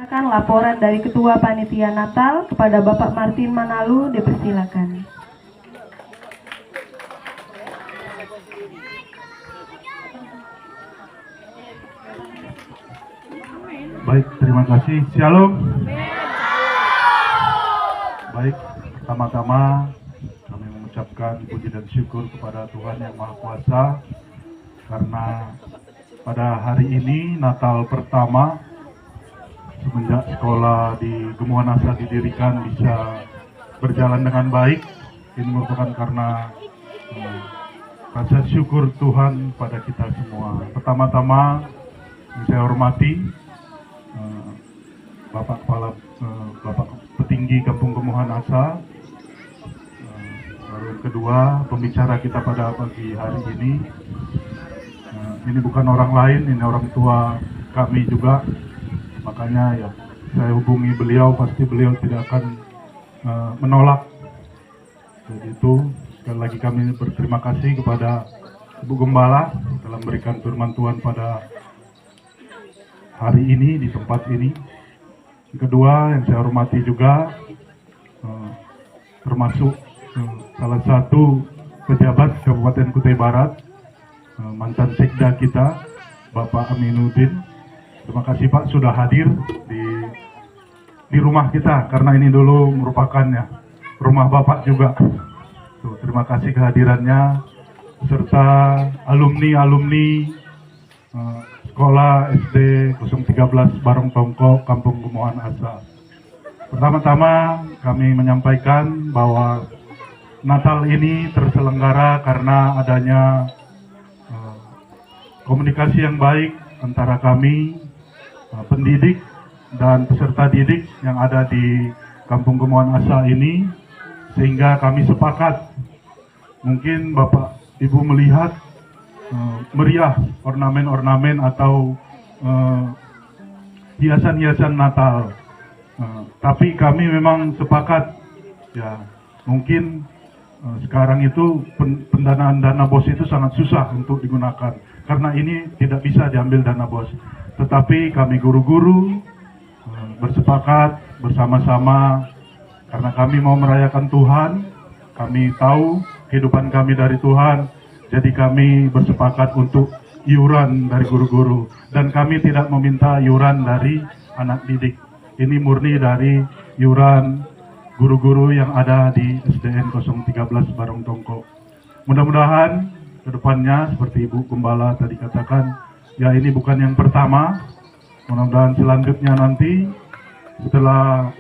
Akan laporan dari Ketua Panitia Natal kepada Bapak Martin Manalu, dipersilakan. Baik, terima kasih. Shalom. Baik, pertama-tama kami mengucapkan puji dan syukur kepada Tuhan Yang Maha Kuasa karena pada hari ini Natal pertama semenjak sekolah di Gemuan Asa didirikan bisa berjalan dengan baik. Ini merupakan karena rasa syukur Tuhan pada kita semua. Pertama-tama saya hormati Bapak Kepala Bapak Petinggi Kampung Gemuan Asa. Lalu yang kedua, pembicara kita pada pagi hari ini. Ini bukan orang lain, ini orang tua kami juga. Makanya ya saya hubungi beliau, pasti beliau tidak akan menolak. Jadi itu sekali lagi kami berterima kasih kepada Ibu Gembala telah memberikan firman Tuhan pada hari ini di tempat ini. Yang kedua yang saya hormati juga termasuk salah satu pejabat Kabupaten Kutai Barat, mantan sekda kita, Bapak Aminuddin. Terima kasih Pak sudah hadir di rumah kita, karena ini dulu merupakan ya rumah Bapak juga. Tuh, terima kasih kehadirannya, serta alumni sekolah SD 013 Barong Tongko, Kampung Gemuan Asa. Pertama-tama kami menyampaikan bahwa Natal ini terselenggara karena adanya komunikasi yang baik antara kami, pendidik dan peserta didik yang ada di Kampung Gemuan Asa ini, sehingga kami sepakat, mungkin Bapak Ibu melihat meriah ornamen-ornamen atau hiasan-hiasan Natal. Tapi kami memang sepakat, ya mungkin sekarang itu pendanaan dana BOS itu sangat susah untuk digunakan, karena ini tidak bisa diambil dana BOS. Tetapi kami guru-guru bersepakat bersama-sama, karena kami mau merayakan Tuhan, kami tahu kehidupan kami dari Tuhan, jadi kami bersepakat untuk iuran dari guru-guru, dan kami tidak meminta iuran dari anak didik. Ini murni dari iuran guru-guru yang ada di SDN 013 Barong Tongko. Mudah-mudahan kedepannya seperti Ibu Gembala tadi katakan, ya ini bukan yang pertama. Mudah-mudahan selanjutnya nanti setelah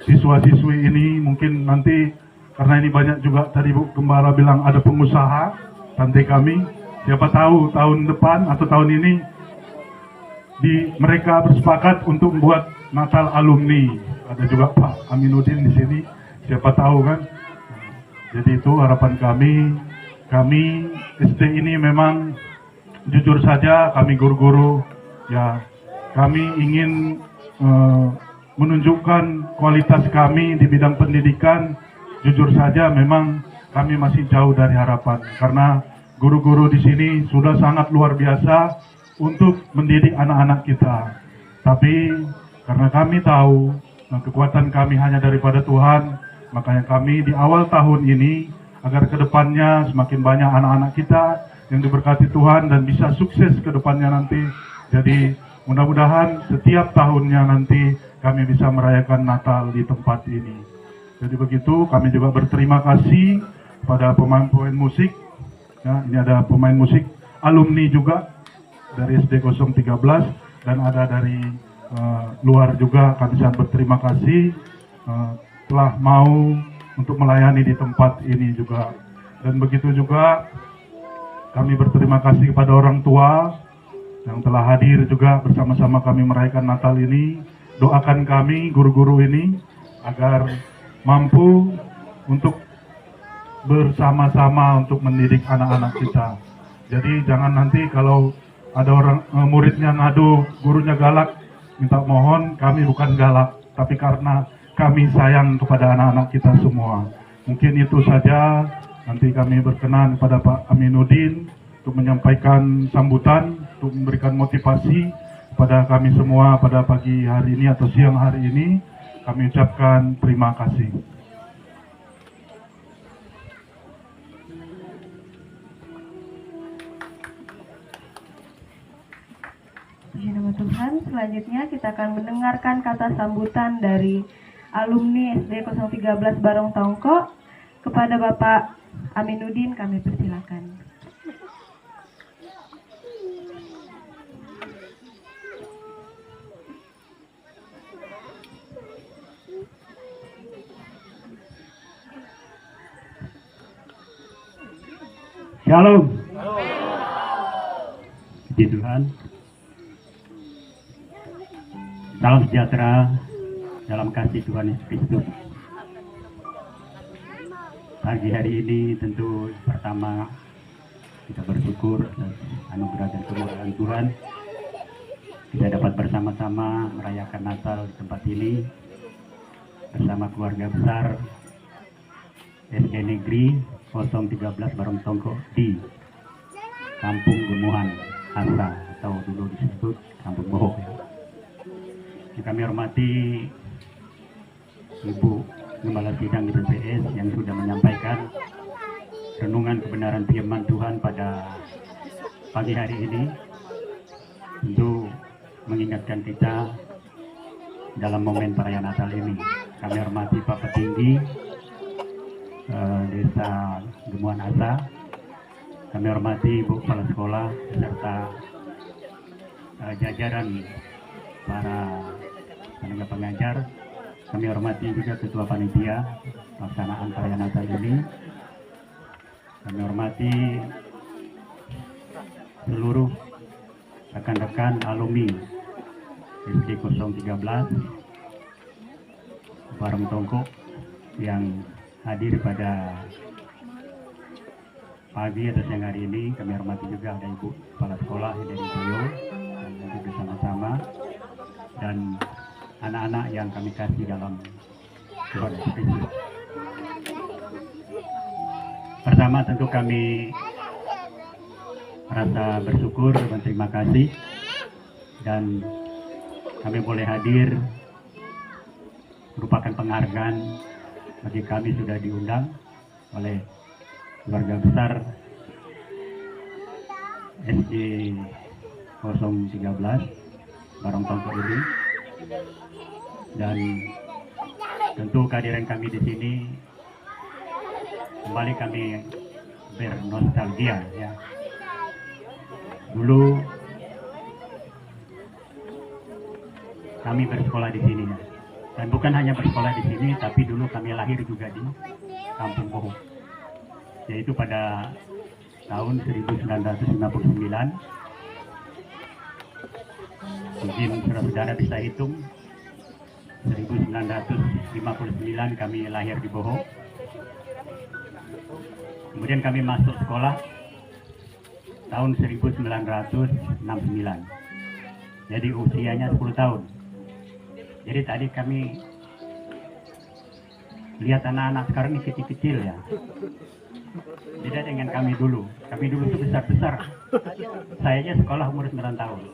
siswa-siswi ini mungkin nanti, karena ini banyak juga tadi Bu Gembala bilang ada pengusaha, tante kami, siapa tahu tahun depan atau tahun ini mereka bersepakat untuk membuat Natal alumni. Ada juga Pak Aminuddin di sini, siapa tahu kan. Jadi itu harapan kami SD ini memang jujur saja kami guru-guru ya, kami ingin menunjukkan kualitas kami di bidang pendidikan. Jujur saja memang kami masih jauh dari harapan, karena guru-guru di sini sudah sangat luar biasa untuk mendidik anak-anak kita. Tapi karena kami tahu kekuatan kami hanya daripada Tuhan, makanya kami di awal tahun ini, agar kedepannya semakin banyak anak-anak kita yang diberkati Tuhan dan bisa sukses kedepannya nanti. Jadi mudah-mudahan setiap tahunnya nanti kami bisa merayakan Natal di tempat ini. Jadi begitu, kami juga berterima kasih pada pemain-pemain musik. Ya, ini ada pemain musik alumni juga dari SD 013 dan ada dari luar juga. Kami sangat berterima kasih telah mau untuk melayani di tempat ini juga. Dan begitu juga kami berterima kasih kepada orang tua yang telah hadir juga bersama-sama kami merayakan Natal ini. Doakan kami guru-guru ini agar mampu untuk bersama-sama untuk mendidik anak-anak kita. Jadi jangan nanti kalau ada orang muridnya ngadu, gurunya galak, minta mohon, kami bukan galak, tapi karena kami sayang kepada anak-anak kita semua. Mungkin itu saja. Nanti kami berkenan kepada Pak Aminuddin untuk menyampaikan sambutan, untuk memberikan motivasi pada kami semua pada pagi hari ini atau siang hari ini. Kami ucapkan terima kasih. Puji nama Tuhan. Selanjutnya kita akan mendengarkan kata sambutan dari alumni SD 013 Barong Tongko. Kepada Bapak Aminuddin kami persilakan. Shalom. Puji Tuhan. Salam sejahtera dalam kasih Tuhan Yesus Kristus. Pagi hari ini tentu pertama kita bersyukur atas anugerah dan kemurahan Tuhan. Kita dapat bersama-sama merayakan Natal di tempat ini bersama keluarga besar SD Negeri 013 Barong Tongko di Kampung Gemuhan Asa atau dulu disebut Kampung Bohok ya. Yang kami hormati Ibu Gembala Sidang di PPS yang sudah menyampaikan renungan kebenaran firman Tuhan pada pagi hari ini untuk mengingatkan kita dalam momen perayaan Natal ini. Kami hormati Pak Petinggi Desa Gemuhan Asa. Kami hormati Ibu Kepala Sekolah serta jajaran para tenaga pengajar. Kami hormati juga Ketua Panitia pelaksanaan perayaan Natal ini. Kami hormati seluruh rekan-rekan alumni SD 013 Barong Tongko yang hadir pada pagi atau siang hari ini. Kami hormati juga ada Ibu Kepala Sekolah dari Boyo dan nanti bersama-sama, dan anak-anak yang kami kasih dalam Tuhan Yesus Kristus. Pertama tentu kami merasa bersyukur dan terima kasih, dan kami boleh hadir merupakan penghargaan bagi kami sudah diundang oleh keluarga besar SD 013 Barong Tongko ini. Dan tentu kehadiran kami di sini kembali kami bernostalgia ya. Dulu kami bersekolah di sini ya. Dan bukan hanya bersekolah di sini, tapi dulu kami lahir juga di Kampung Bohok. Yaitu pada tahun 1959. Mungkin saudara-saudara bisa hitung, 1959 kami lahir di Bohok. Kemudian kami masuk sekolah tahun 1969. Jadi usianya 10 tahun. Jadi tadi kami lihat anak-anak sekarang ini kecil-kecil ya. Beda dengan kami dulu. Kami dulu itu besar-besar. Saya aja sekolah umur 9 tahun.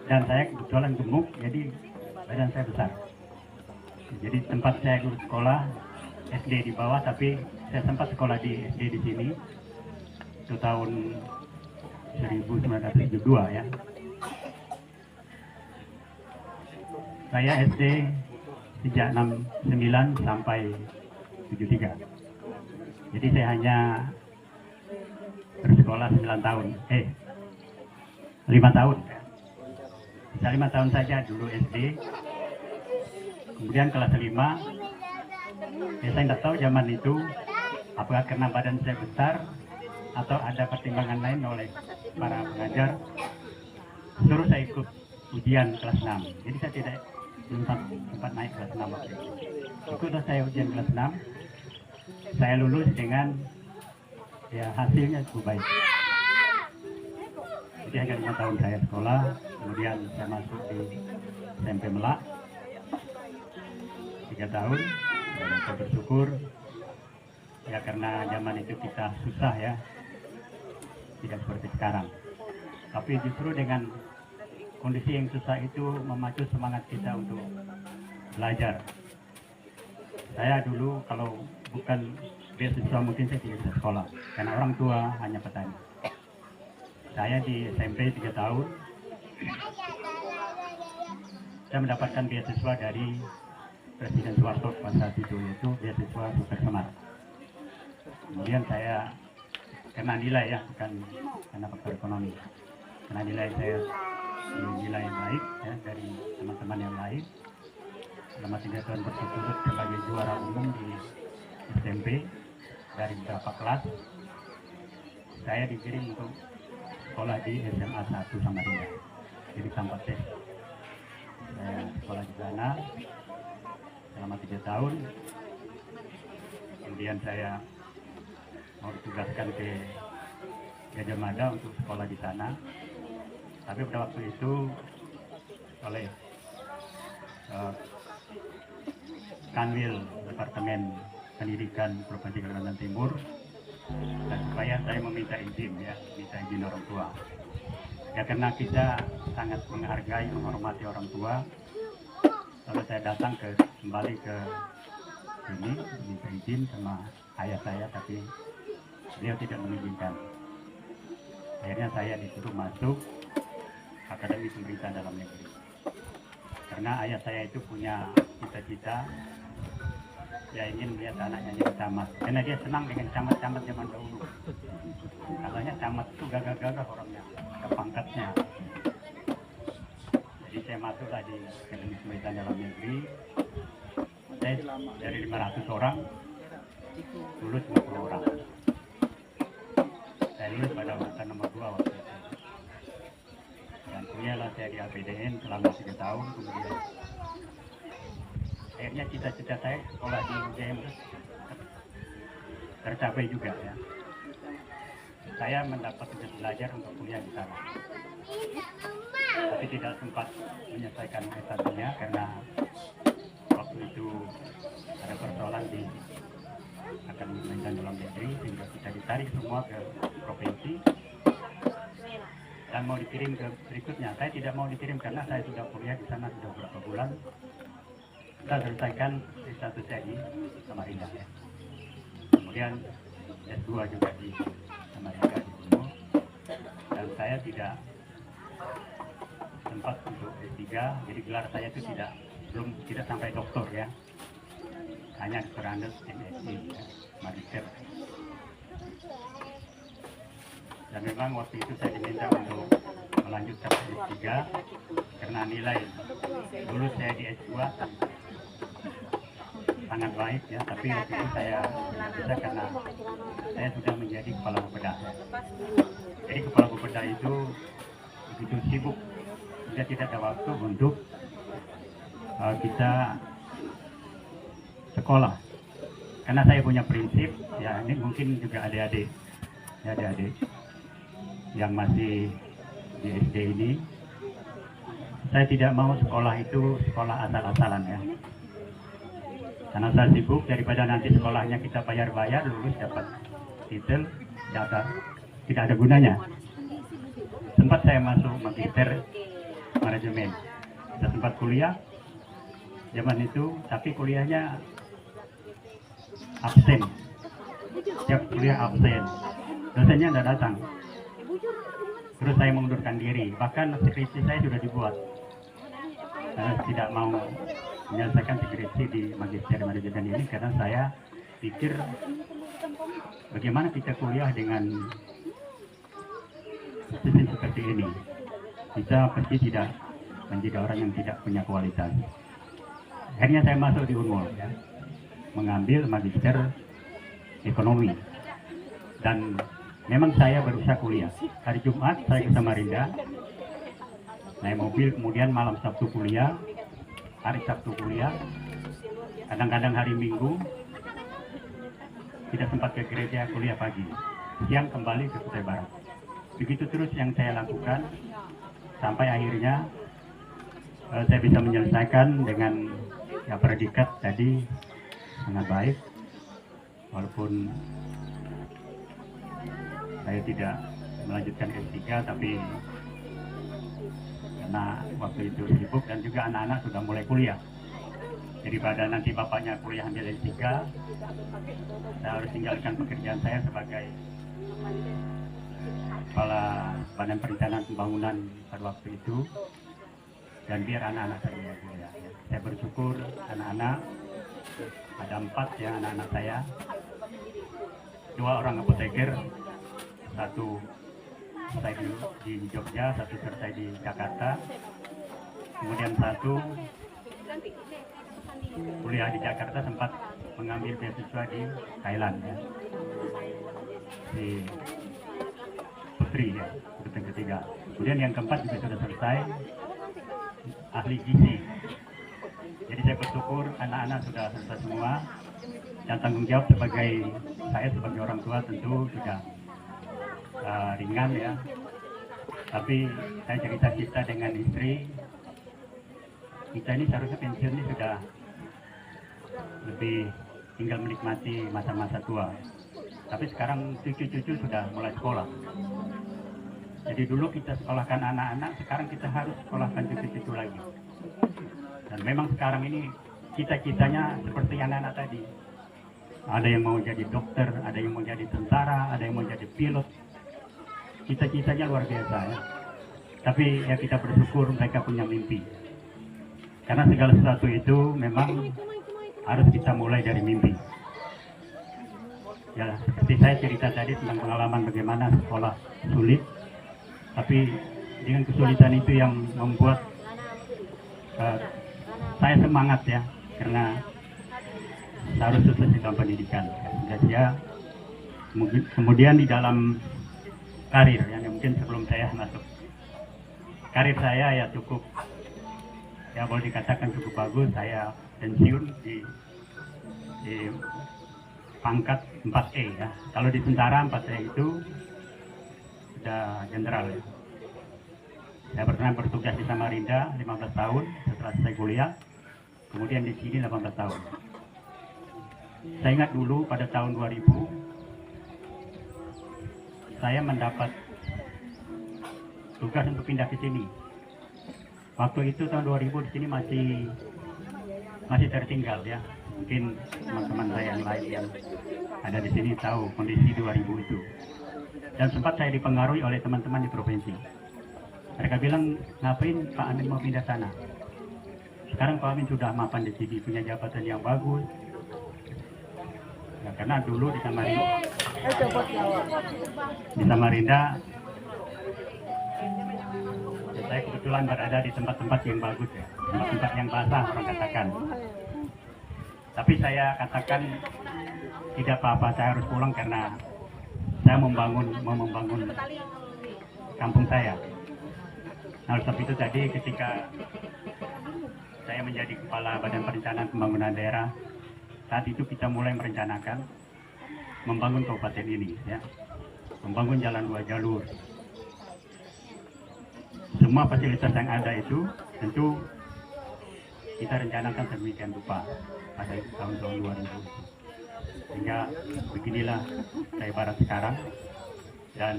Dan saya kebetulan gemuk, jadi badan saya besar. Jadi tempat saya dulu sekolah SD di bawah, tapi saya sempat sekolah di SD di sini. Itu tahun 1972 ya. Saya SD sejak 69 sampai 73. Jadi saya hanya bersekolah 9 tahun. 5 tahun. Bisa 5 tahun saja dulu SD. Kemudian kelas 5. Saya nggak tahu zaman itu apakah karena badan saya besar atau ada pertimbangan lain oleh para pengajar, suruh saya ikut ujian kelas 6. Jadi saya belum sempat naik kelas 6 waktu itu. Ikutlah saya ujian kelas 6. Saya lulus dengan ya hasilnya cukup baik. Jadi hanya 5 tahun saya sekolah, kemudian saya masuk di SMP Melak. 3 tahun dan saya bersyukur ya, karena zaman itu kita susah ya, tidak seperti sekarang. Tapi justru dengan kondisi yang susah itu memacu semangat kita untuk belajar. Saya dulu kalau bukan beasiswa mungkin saya tidak bisa sekolah, karena orang tua hanya petani. Saya di SMP 3 tahun, saya mendapatkan beasiswa dari Presiden Soeharto pada saat itu, yaitu beasiswa Super Semar. Kemudian saya kena nilai ya, bukan karena faktor ekonomi, karena nilai saya nilai baik ya dari teman-teman yang lain. Selama 3 tahun berturut-turut sebagai juara umum di SMP dari beberapa kelas, saya dikirim untuk sekolah di SMA 1 Samarinda, jadi Sampat Tes. Saya sekolah di sana selama 3 tahun. Kemudian saya mau ditugaskan ke Gajah Mada untuk sekolah di sana. Tapi pada waktu itu oleh Kanwil Departemen Pendidikan Provinsi Kalimantan Timur, dan supaya saya meminta izin ya, minta izin orang tua. Ya karena kita sangat menghargai, menghormati orang tua. Lalu saya datang kembali ke sini, minta izin sama ayah saya, tapi beliau tidak mengizinkan. Akhirnya saya disuruh masuk Akademi Pemerintahan Dalam Negeri. Karena ayah saya itu punya cita-cita, ya ingin melihat anaknya jadi camat. Karena dia senang dengan camat-camat zaman dahulu. Katanya camat itu gagah-gagah orangnya, ada pangkatnya. Jadi saya masuklah di Akademi Pemerintahan Dalam Negeri. Saya dari 500 orang, lulus 50 orang. Saya lulus pada urutan nomor 2 waktu itu. Dan kuliahlah saya di APDN selama 3 tahun. Kemudian akhirnya cita-cita saya sekolah di UGM tercapai juga ya. Saya mendapat belajar untuk kuliah di sana, tapi tidak sempat menyelesaikan S1-nya karena waktu itu ada persoalan di Akademi Pemerintahan Dalam Negeri, sehingga kita ditarik semua ke provinsi dan mau dikirim ke berikutnya. Saya tidak mau dikirim karena saya sudah kuliah di sana sudah beberapa bulan. Kita selesaikan S1 saya di Samarinda ya. Kemudian S2 juga di Samarinda di Bungo, dan saya tidak sempat untuk S3, jadi gelar saya itu tidak sampai doktor ya, hanya berandes MSc ya, magister. Dan memang waktu itu saya diminta untuk melanjutkan S3 karena nilai lulus saya di S2 sangat baik ya, tapi waktu itu saya bisa karena saya sudah menjadi kepala bapeda. Jadi kepala bapeda itu begitu sibuk, sudah tidak ada waktu untuk kita sekolah. Karena saya punya prinsip ya, ini mungkin juga adik-adik ya, adik-adik yang masih di SD ini, saya tidak mau sekolah itu sekolah asal-asalan ya. Karena saya sibuk, daripada nanti sekolahnya kita bayar-bayar, lulus dapat titel, tidak ada gunanya. Sempat saya masuk magister manajemen, saya sempat kuliah zaman itu, tapi kuliahnya absen, setiap kuliah absen, dosennya tidak datang. Terus saya mengundurkan diri, bahkan skripsi saya sudah dibuat, karena tidak mau menyelesaikan skripsi di magister manajemen ini, karena saya pikir bagaimana kita kuliah dengan sistem seperti ini, kita pasti tidak menjadi orang yang tidak punya kualitas. Akhirnya saya masuk di Unmul ya, mengambil magister ekonomi, dan memang saya berusaha kuliah. Hari Jumat saya ke Samarinda, naik mobil, kemudian malam Sabtu kuliah, hari Sabtu kuliah, kadang-kadang hari Minggu tidak sempat ke gereja, kuliah pagi, siang kembali ke Kutai Barat. Begitu terus yang saya lakukan sampai akhirnya saya bisa menyelesaikan dengan ya predikat tadi sangat baik, walaupun saya tidak melanjutkan S3, tapi karena waktu itu sibuk dan juga anak-anak sudah mulai kuliah. Jadi pada nanti bapaknya kuliah ambil S3, saya harus tinggalkan pekerjaan saya sebagai kepala Badan Perencanaan Pembangunan pada waktu itu, dan biar anak-anak saya mulai kuliah. Saya bersyukur anak-anak, ada 4 ya anak-anak saya, 2 orang apoteker, 1 selesai di Jogja, 1 selesai di Jakarta, kemudian 1 kuliah di Jakarta, sempat mengambil beasiswa di Thailand ya, di Putri ya, urutan ketiga. Kemudian yang keempat juga sudah selesai, ahli gizi. Jadi saya bersyukur anak-anak sudah selesai semua, dan tanggung jawab saya sebagai orang tua tentu sudah ringan ya. Tapi saya cerita dengan istri, kita ini seharusnya pensiun ini sudah lebih tinggal menikmati masa-masa tua. Tapi sekarang cucu-cucu sudah mulai sekolah. Jadi dulu kita sekolahkan anak-anak, sekarang kita harus sekolahkan cucu-cucu lagi. Dan memang sekarang ini cita-citanya seperti anak-anak tadi. Ada yang mau jadi dokter, ada yang mau jadi tentara, ada yang mau jadi pilot. Cita-citanya luar biasa ya. Tapi ya kita bersyukur mereka punya mimpi. Karena segala sesuatu itu memang harus kita mulai dari mimpi. Ya, seperti saya cerita tadi tentang pengalaman bagaimana sekolah sulit, tapi dengan kesulitan itu yang membuat saya semangat ya, karena saya harus sukses di dalam pendidikan. Ya, kemudian di dalam karir, yang mungkin sebelum saya masuk karir saya ya cukup, ya boleh dikatakan cukup bagus. Saya pensiun di pangkat 4E ya. Kalau di tentara 4E itu sudah jenderal ya. Saya pernah bertugas di Samarinda 15 tahun setelah selesai kuliah, kemudian di sini 18 tahun. Saya ingat dulu pada tahun 2000 saya mendapat tugas untuk pindah ke sini. Waktu itu tahun 2000 di sini masih tertinggal ya. Mungkin teman-teman saya yang lain yang ada di sini tahu kondisi 2000 itu. Dan sempat saya dipengaruhi oleh teman-teman di provinsi. Mereka bilang, ngapain Pak Amin mau pindah sana? Sekarang Pak Amin sudah mapan di sini, punya jabatan yang bagus. Ya, karena dulu di Samarinda saya kebetulan berada di tempat-tempat yang bagus ya, tempat-tempat yang basah orang katakan. Tapi saya katakan tidak apa-apa, saya harus pulang karena saya mau membangun kampung saya. Nah, sebab itu tadi ketika saya menjadi kepala Badan Perencanaan Pembangunan Daerah, saat itu kita mulai merencanakan membangun kabupaten ini ya, membangun jalan 2 jalur. Semua fasilitas yang ada itu tentu kita rencanakan sedemikian rupa pada tahun 2000. Sehingga beginilah Aceh Barat sekarang, dan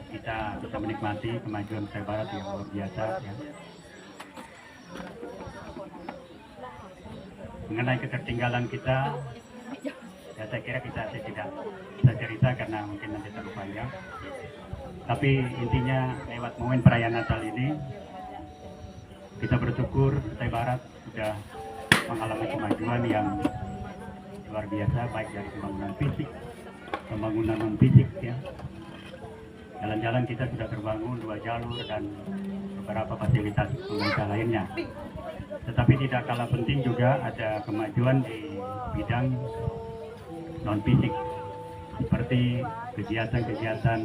kita bisa menikmati kemajuan Aceh Barat yang luar biasa ya. Mengenai ketertinggalan kita, ya saya kira saya tidak bisa cerita karena mungkin nanti terlalu panjang. Tapi intinya lewat momen perayaan Natal ini, kita bersyukur Aceh Barat sudah mengalami kemajuan yang luar biasa, baik dari pembangunan fisik, pembangunan non fisik ya. Jalan-jalan kita sudah terbangun 2 jalur dan beberapa fasilitas pemerintah lainnya. Tetapi tidak kalah penting juga ada kemajuan di bidang non fisik, seperti kegiatan-kegiatan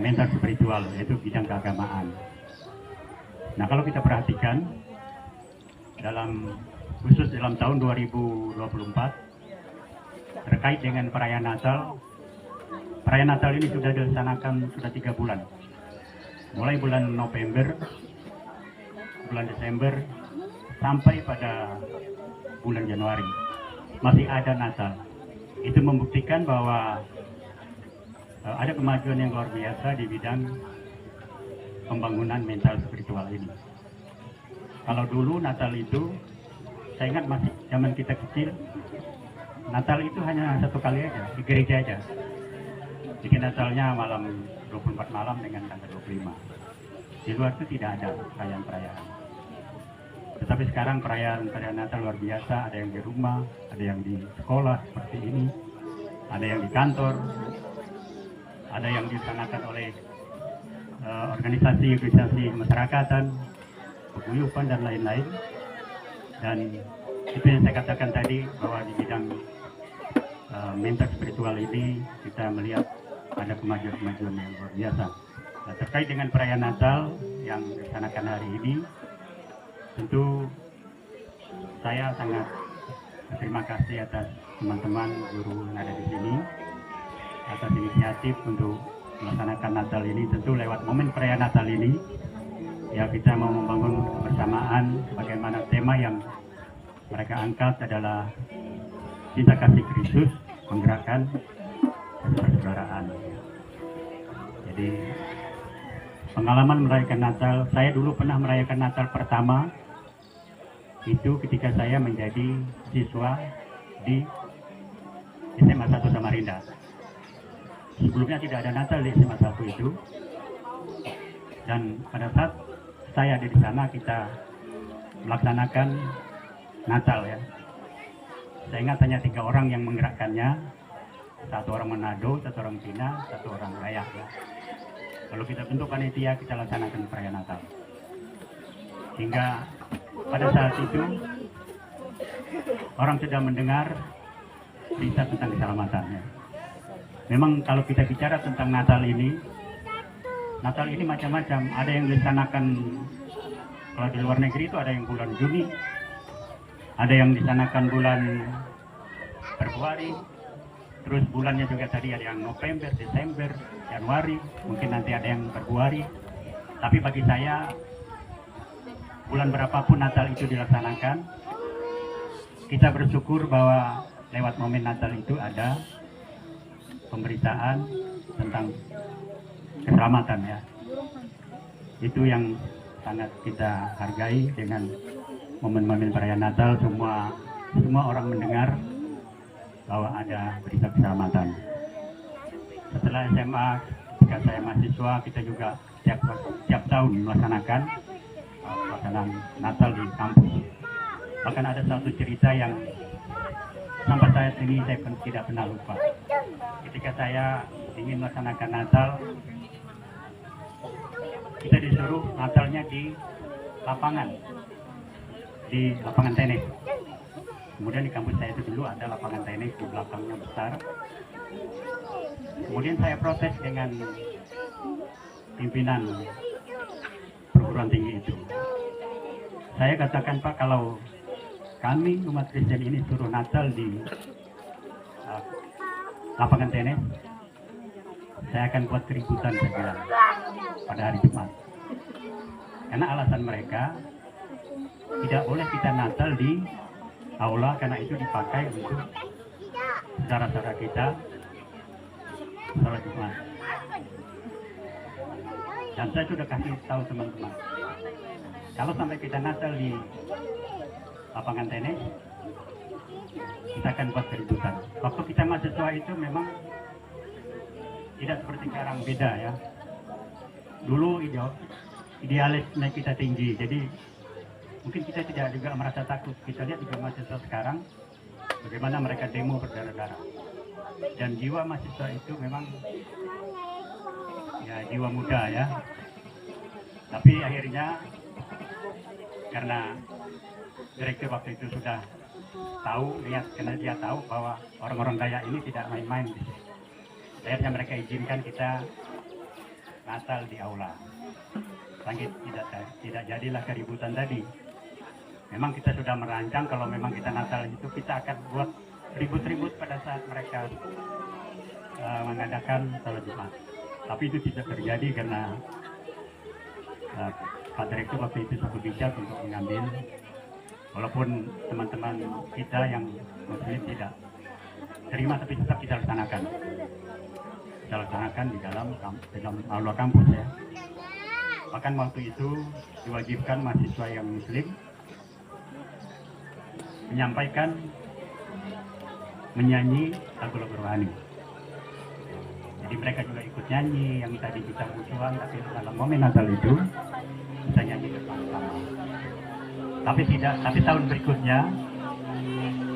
mental spiritual, yaitu bidang keagamaan. Nah, kalau kita perhatikan khusus dalam tahun 2024 terkait dengan perayaan Natal. Perayaan Natal ini sudah dilaksanakan sudah 3 bulan. Mulai bulan November, bulan Desember, sampai pada bulan Januari masih ada Natal. Itu membuktikan bahwa ada kemajuan yang luar biasa di bidang pembangunan mental spiritual ini. Kalau dulu Natal itu, saya ingat masih zaman kita kecil, Natal itu hanya satu kali aja, di gereja aja. Jadi Natalnya malam 24 malam dengan tanggal 25. Di luar itu tidak ada perayaan-perayaan. Tetapi sekarang perayaan Natal luar biasa, ada yang di rumah, ada yang di sekolah seperti ini, ada yang di kantor, ada yang dilaksanakan oleh organisasi masyarakatan, paguyuban dan lain-lain. Dan itu yang saya katakan tadi, bahwa di bidang mental spiritual ini kita melihat ada kemajuan-kemajuan yang luar biasa. Nah, terkait dengan perayaan Natal yang dilaksanakan hari ini, tentu saya sangat berterima kasih atas teman-teman guru yang ada di sini atas inisiatif untuk melaksanakan Natal ini. Tentu lewat momen perayaan Natal ini, ya kita mau membangun kebersamaan. Bagaimana tema yang mereka angkat adalah cinta kasih Kristus menggerakkan persaudaraan. Jadi pengalaman merayakan Natal, saya dulu pernah merayakan Natal pertama itu ketika saya menjadi siswa di SMA 1 Samarinda. Sebelumnya tidak ada Natal di SMA 1 itu. Dan pada saat saya ada di sana, kita melaksanakan Natal ya. Saya ingat hanya 3 orang yang menggerakkannya. 1 orang Manado, 1 orang Cina, 1 orang Dayak ya. Kalau kita bentuk panitia, kita laksanakan perayaan Natal. Hingga pada saat itu orang sudah mendengar cerita tentang keselamatannya. Memang kalau kita bicara tentang Natal ini macam-macam. Ada yang dilaksanakan kalau di luar negeri itu ada yang bulan Juni, ada yang disanakan bulan Februari, terus bulannya juga tadi ada yang November, Desember, Januari, mungkin nanti ada yang Februari. Tapi bagi saya, bulan berapapun Natal itu dilaksanakan, kita bersyukur bahwa lewat momen Natal itu ada pemberitaan tentang keselamatan ya. Itu yang sangat kita hargai. Dengan momen-momen perayaan Natal, semua orang mendengar bahwa ada berita keselamatan. Setelah SMA, ketika saya mahasiswa, kita juga setiap tahun melaksanakan pelaksanaan Natal di kampus. Bahkan ada satu cerita yang sampai saat ini saya tidak pernah lupa. Ketika saya ingin melaksanakan Natal, kita disuruh Natalnya di lapangan tenis. Kemudian di kampus saya itu dulu ada lapangan tenis, di belakangnya besar. Kemudian saya protes dengan pimpinan perguruan tinggi itu. Saya katakan, Pak, kalau kami umat Kristen ini suruh Natal di lapangan tenis, saya akan buat keributan segera pada hari Jumat. Karena alasan mereka, tidak boleh kita Natal di aula karena itu dipakai untuk saudara-saudara kita sholat Jumat. Dan saya sudah kasih tahu teman-teman, kalau sampai kita Natal di lapangan tenis, kita akan buat keributan. Waktu kita mahasiswa itu memang tidak seperti sekarang, beda ya. Dulu idealisme kita tinggi, jadi mungkin kita tidak juga merasa takut. Kita lihat juga mahasiswa sekarang, bagaimana mereka demo berdarah-darah. Dan jiwa mahasiswa itu memang ya jiwa muda ya. Tapi akhirnya karena direktur waktu itu sudah tahu, karena dia tahu bahwa orang-orang Dayak ini tidak main-main. Akhirnya mereka izinkan kita Natal di aula. Langit tidak jadilah keributan tadi. Memang kita sudah merancang kalau memang kita Natal itu kita akan buat ribut-ribut pada saat mereka mengadakan sholat Jumat. Tapi itu tidak terjadi karena Pak Direktur waktu itu sangat bijak untuk mengambil Walaupun teman-teman kita yang Muslim tidak terima, tapi tetap kita laksanakan. Kita laksanakan di dalam aula kampus ya. Bahkan waktu itu diwajibkan mahasiswa yang Muslim menyampaikan, menyanyi lagu-lagu rohani. Jadi mereka juga ikut nyanyi yang tadi kita musuhan, tapi dalam momen Natal itu bisa nyanyi bersama-sama. Tapi tahun berikutnya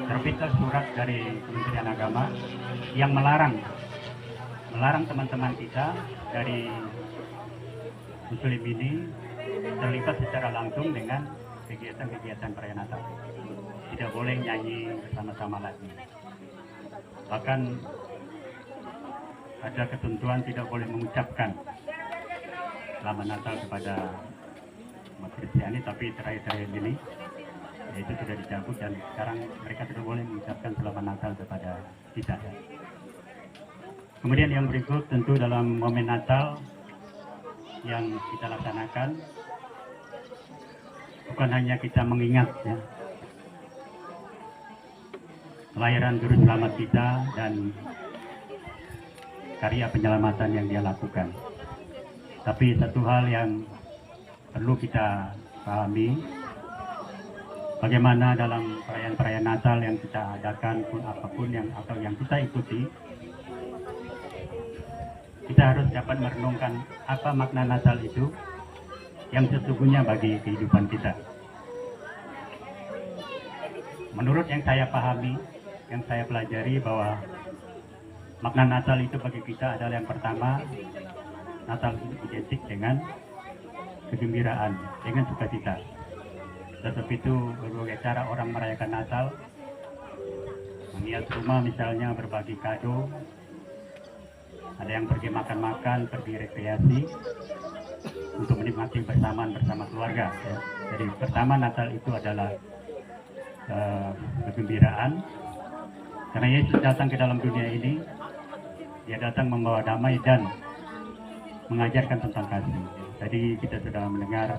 terbitlah surat dari Kementerian Agama yang melarang teman-teman kita dari Muslim ini terlibat secara langsung dengan kegiatan-kegiatan perayaan Natal. Tidak boleh nyanyi bersama-sama lagi. Bahkan ada ketentuan tidak boleh mengucapkan selamat Natal kepada umat Kristiani, tapi terakhir ini itu sudah dicabut dan sekarang mereka tidak boleh mengucapkan selamat Natal kepada kita. Kemudian yang berikut tentu dalam momen Natal yang kita laksanakan bukan hanya kita mengingat ya kelahiran Juru Selamat kita dan karya penyelamatan yang dia lakukan, tapi satu hal yang perlu kita pahami, bagaimana dalam perayaan-perayaan Natal yang kita adakan pun apapun atau yang kita ikuti, kita harus dapat merenungkan apa makna Natal itu yang sesungguhnya bagi kehidupan kita. Menurut yang saya pahami, yang saya pelajari, bahwa makna Natal itu bagi kita adalah yang pertama, Natal identik dengan kegembiraan, dengan sukacita. Tetap itu berbagai cara orang merayakan Natal, menghias rumah misalnya, berbagi kado, ada yang pergi makan-makan, pergi rekreasi untuk menikmati bersamaan bersama keluarga ya. Jadi pertama, Natal itu adalah kegembiraan, karena Yesus datang ke dalam dunia ini, dia datang membawa damai dan mengajarkan tentang kasih. Tadi kita sudah mendengar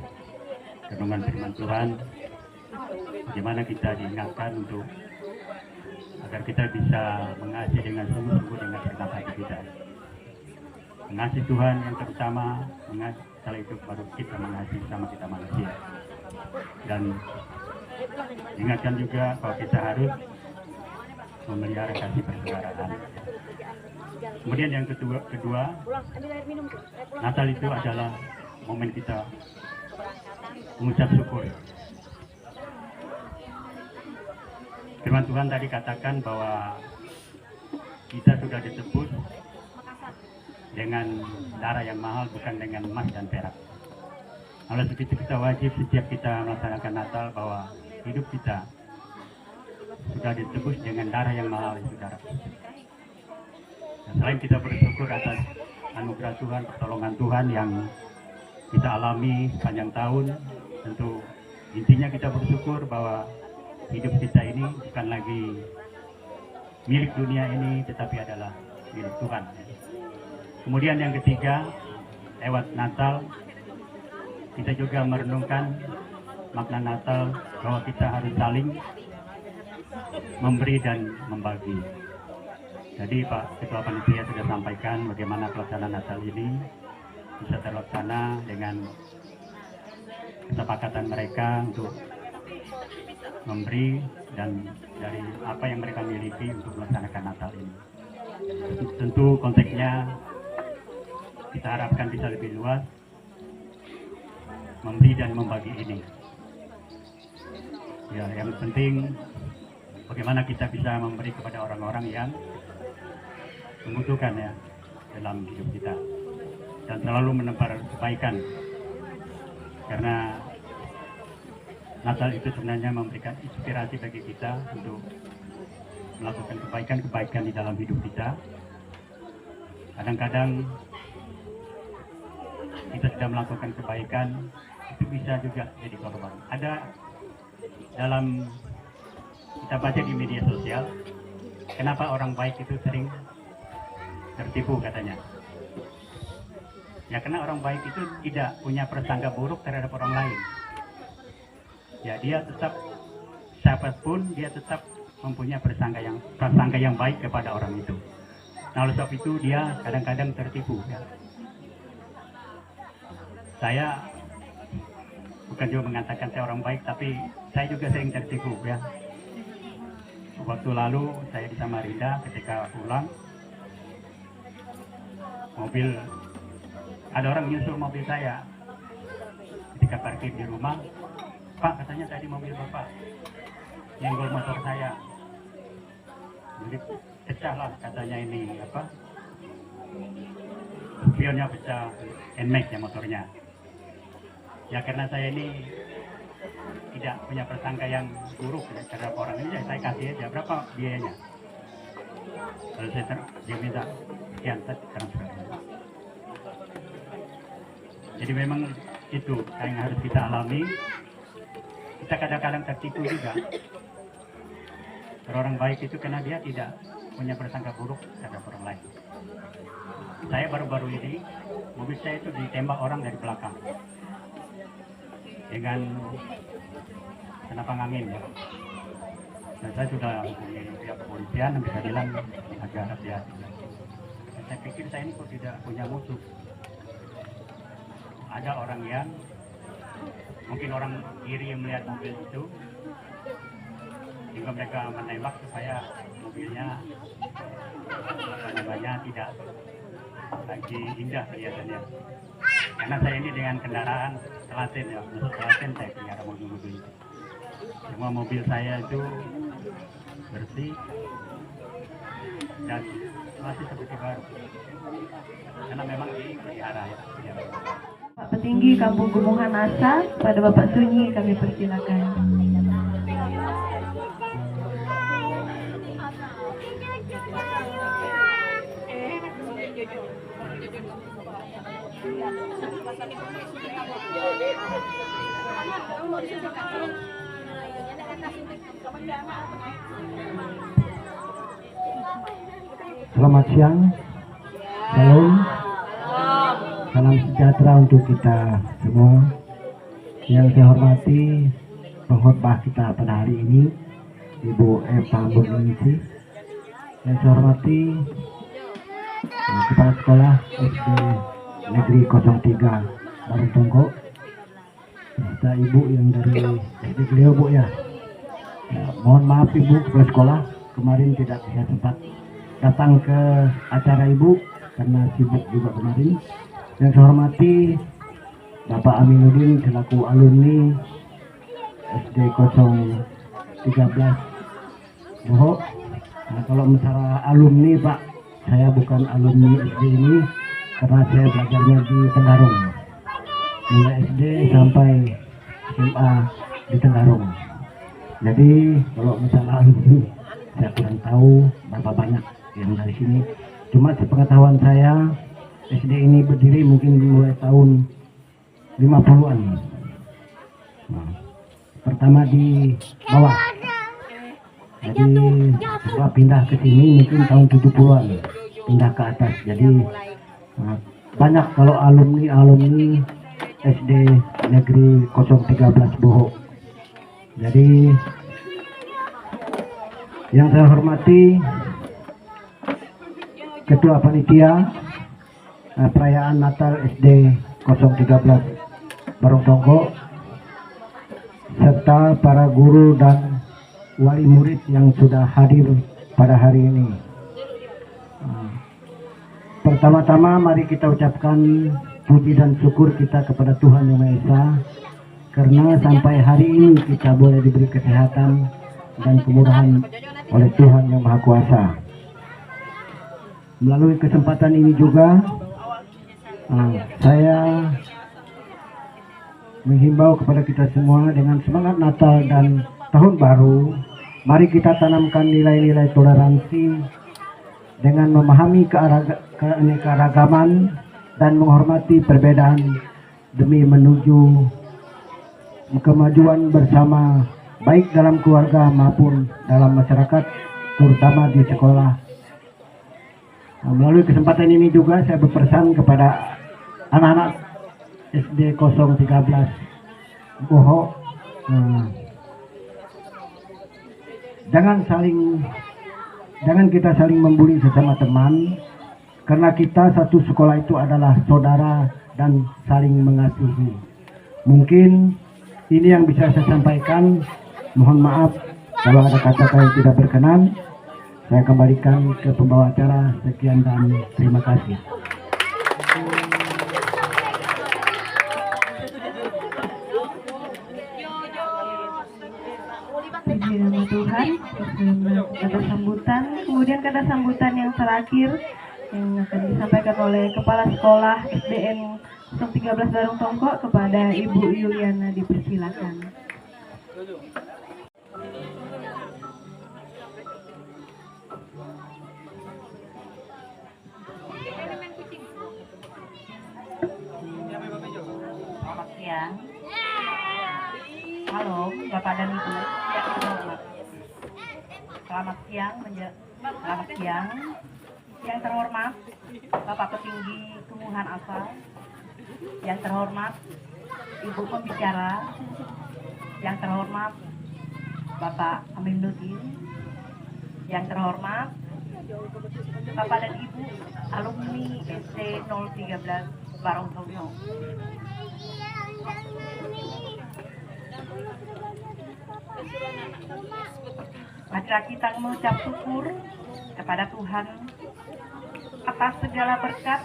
renungan firman Tuhan, bagaimana kita diingatkan untuk agar kita bisa mengasihi dengan sungguh-sungguh dengan segenap hati kita. Mengasihi Tuhan yang terutama, setelah itu baru kita mengasihi sama kita manusia. Dan ingatkan juga bahwa kita harus memelihara kasih persaudaraan. Kemudian yang kedua, Natal itu adalah momen kita mengucap syukur. Firman Tuhan tadi katakan bahwa kita sudah ditebus dengan darah yang mahal, bukan dengan emas dan perak. Oleh sebab itu kita wajib setiap kita melaksanakan Natal bahwa hidup kita sudah ditebus dengan darah yang mahal, saudara. Dan selain kita bersyukur atas anugerah Tuhan, pertolongan Tuhan yang kita alami sepanjang tahun, tentu intinya kita bersyukur bahwa hidup kita ini bukan lagi milik dunia ini, tetapi adalah milik Tuhan. Kemudian yang ketiga, lewat Natal kita juga merenungkan makna Natal bahwa kita harus saling memberi dan membagi. Jadi Pak Ketua Panitia sudah sampaikan bagaimana pelaksanaan Natal ini bisa terlaksana dengan kesepakatan mereka untuk memberi dan dari apa yang mereka miliki untuk melaksanakan Natal ini. Tentu konteksnya kita harapkan bisa lebih luas, memberi dan membagi ini. Ya, yang penting bagaimana kita bisa memberi kepada orang-orang yang membutuhkan ya dalam hidup kita, dan selalu menebar kebaikan, karena Natal itu sebenarnya memberikan inspirasi bagi kita untuk melakukan kebaikan-kebaikan di dalam hidup kita. Kadang-kadang kita sudah melakukan kebaikan, itu bisa juga jadi korban. Ada dalam kita baca di media sosial, kenapa orang baik itu sering tertipu katanya. Ya karena orang baik itu tidak punya prasangka buruk terhadap orang lain. Ya dia tetap siapapun dia tetap mempunyai prasangka yang baik kepada orang itu. Nah, oleh sebab itu dia kadang-kadang tertipu ya. Saya bukan juga mengatakan saya orang baik, tapi saya juga sering tertipu ya. Waktu lalu saya di Samarinda, ketika pulang mobil, ada orang nyusul mobil saya. Ketika parkir di rumah, Pak, katanya tadi mobil Bapak nyenggol motor saya, jadi pecah lah katanya ini apa, spionnya pecah, NMAX ya motornya. Ya karena saya ini tidak punya prasangka yang buruk ya, terhadap orang ini, ya, saya kasih aja berapa biayanya. Kalau dia minta sekian, saya transfer. Jadi memang itu yang harus kita alami. Kita kadang-kadang tertipu juga. Orang baik itu karena dia tidak punya prasangka buruk terhadap orang lain. Saya baru-baru ini mobil saya itu ditembak orang dari belakang dengan senapan angin ya. Dan saya sudah hubungi pihak kepolisian dan bisa bilang agak hati-hati. Saya pikir saya ini kok tidak punya musuh. Ada orang yang mungkin orang kiri yang melihat mobil itu, sehingga mereka menembak supaya mobilnya tidak lagi indah kelihatannya. Karena saya ini dengan kendaraan telaten ya, khusus telaten saya pelihara mobil-mobil itu. Semua mobil saya itu bersih dan masih seperti baru. Karena memang dipelihara ya. Pak Petinggi Kampung Gunung Hanasa, pada Bapak Sunyi kami persilakan. Selamat siang, salam sejahtera untuk kita semua. Yang saya hormati pengkhotbah kita pada hari ini, Ibu Eva Burningsih. Yang saya hormati Kepala Sekolah SD Negeri 03 Barongtonggo, serta Ibu yang dari SD beliau Bu ya. Mohon maaf Ibu Kepala Sekolah, kemarin tidak bisa sempat datang ke acara Ibu karena sibuk juga kemarin. Yang saya hormati Bapak Aminuddin selaku alumni SD 013 Boho. Nah, kalau masalah alumni Pak, saya bukan alumni SD ini karena saya belajarnya di Tenggarong, mulai SD sampai SMA di Tenggarong. Jadi kalau masalah alumni saya kurang tahu berapa banyak yang dari sini. Cuma sepengetahuan saya SD ini berdiri mungkin mulai tahun 50-an. Nah, pertama di bawah. Jadi setelah pindah ke sini mungkin tahun 70-an pindah ke atas. Jadi banyak kalau alumni SD Negeri 013 Boho. Jadi yang saya hormati Ketua Panitia perayaan Natal SD 013 Barongtonggo, serta para guru dan wali murid yang sudah hadir pada hari ini. Pertama-tama mari kita ucapkan puji dan syukur kita kepada Tuhan Yang Maha Esa, karena sampai hari ini kita boleh diberi kesehatan dan kemurahan oleh Tuhan Yang Maha Kuasa. Melalui kesempatan ini juga saya menghimbau kepada kita semua dengan semangat Natal dan Tahun Baru, mari kita tanamkan nilai-nilai toleransi dengan memahami keanekaragaman dan menghormati perbedaan demi menuju kemajuan bersama, baik dalam keluarga maupun dalam masyarakat, terutama di sekolah. Melalui kesempatan ini juga saya berpesan kepada anak-anak SD 013 Boho, jangan kita saling membuli sesama teman, karena kita satu sekolah itu adalah saudara dan saling mengasihi. Mungkin ini yang bisa saya sampaikan. Mohon maaf kalau ada kata-kata yang tidak berkenan. Saya kembalikan ke pembawa acara. Sekian dan terima kasih. Puji nama Tuhan. Kata sambutan, kemudian kata sambutan yang terakhir yang akan disampaikan oleh Kepala Sekolah SDN 013 Barung Tongko kepada Ibu Yuliana, dipersilakan. Selamat siang. Halo, Bapak dan Ibu yang terhormat. Selamat siang, selamat siang. Yang terhormat, Bapak Petinggi Tumbuhan Asal. Yang terhormat, Ibu Pembicara. Yang terhormat, Bapak Aminuddin. Yang terhormat, Bapak dan Ibu alumni SD 013 Barong Tongko. Marilah kita mengucap syukur kepada Tuhan atas segala berkat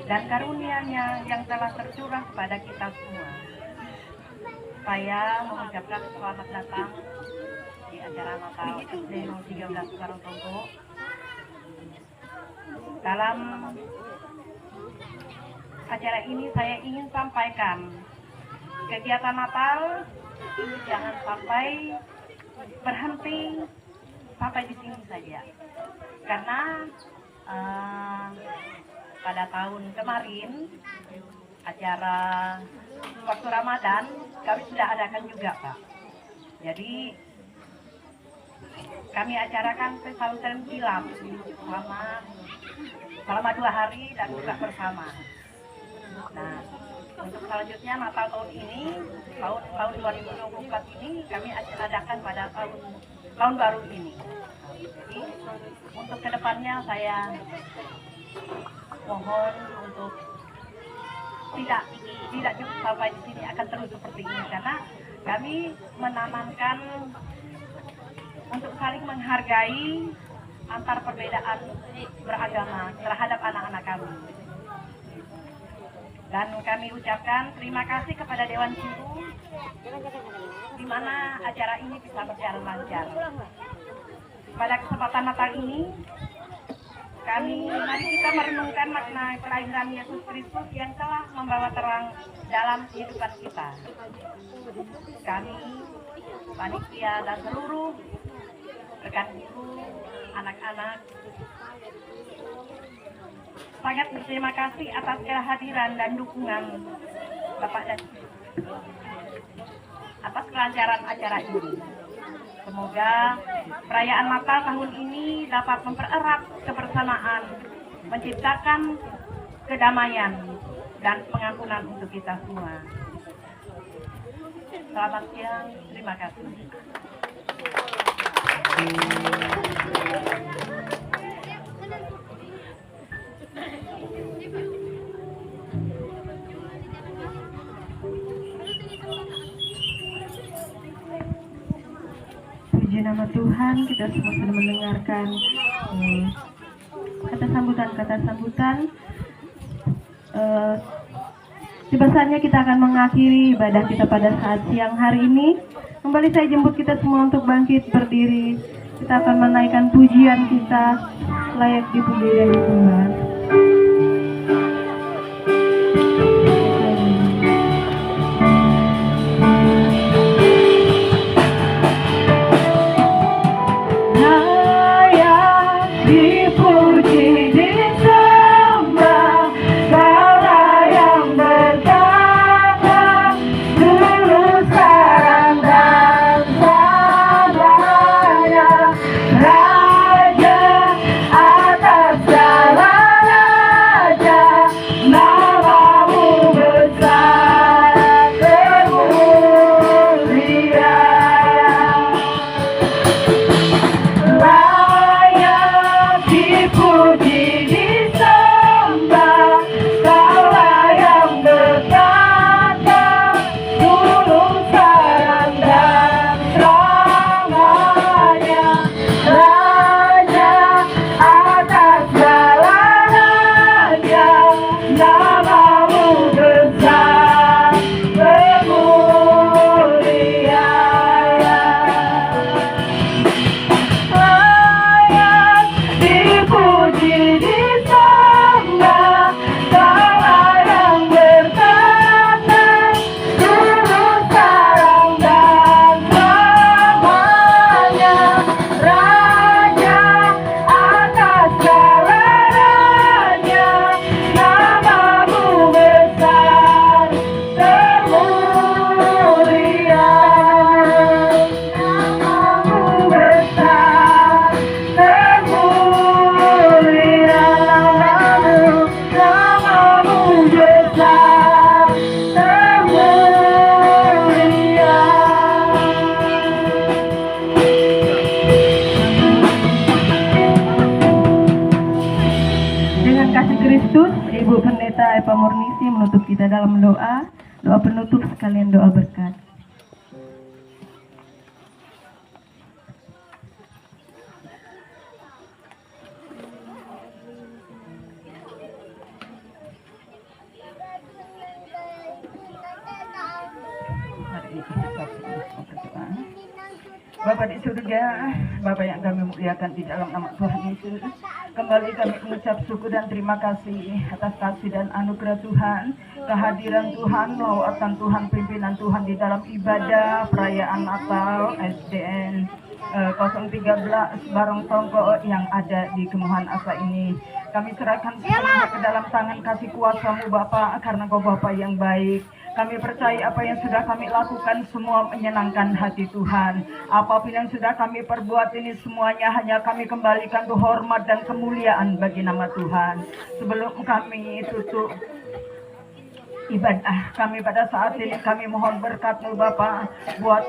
dan karunia-Nya yang telah tercurah kepada kita semua. Saya mengucapkan selamat datang di acara Natal SD 013 Barong Tongko. Dalam acara ini saya ingin sampaikan kegiatan Natal ini jangan sampai berhenti sampai di sini saja, karena pada tahun kemarin acara waktu Ramadan kami sudah adakan juga, Pak. Jadi kami acarakan pesantren silam selama 2 hari dan juga bersama. Nah, untuk selanjutnya Natal tahun ini, tahun 2024 ini kami adakan pada tahun baru ini. Jadi untuk kedepannya saya mohon untuk tidak cukup sampai di sini, akan terus seperti ini, karena kami menanamkan untuk saling menghargai antar perbedaan beragama terhadap anak-anak kami. Dan kami ucapkan terima kasih kepada Dewan Guru di mana acara ini bisa berjalan lancar. Pada kesempatan Natal ini, mari kita merenungkan makna kelahiran Yesus Kristus yang telah membawa terang dalam kehidupan kita. Kami, panitia dan seluruh rekan guru, anak-anak, sangat berterima kasih atas kehadiran dan dukungan Bapak dan Ibu atas kelancaran acara ini. Semoga perayaan Natal tahun ini dapat mempererat kebersamaan, menciptakan kedamaian dan pengampunan untuk kita semua. Selamat siang, terima kasih. Puji nama Tuhan, kita semua sudah mendengarkan kata sambutan. Tiba saatnya kita akan mengakhiri ibadah kita pada saat siang hari ini. Kembali saya jemput kita semua untuk bangkit berdiri. Kita akan menaikkan pujian kita layak dipuji dan disembah. Raja atas segala Pamurnisi menutup kita dalam doa. Doa penutup sekalian doa berkat. Bapa di surga, Bapa yang kami muliakan di dalam nama Tuhan Yesus, kembali kami mengucap syukur dan terima kasih atas kasih dan anugerah Tuhan, kehadiran Tuhan, lawatan Tuhan, pimpinan Tuhan di dalam ibadah perayaan Natal SDN 013 Barong Tongko yang ada di Kemuhan Asa ini. Kami serahkan sepenuhnya ke dalam tangan kasih kuasa-Mu Bapa, karena Kau Bapa yang baik. Kami percaya apa yang sudah kami lakukan semua menyenangkan hati Tuhan. Apapun yang sudah kami perbuat ini semuanya hanya kami kembalikan ke hormat dan kemuliaan bagi nama Tuhan. Sebelum kami tutup ibadah kami pada saat ini, kami mohon berkat-Mu Bapa buat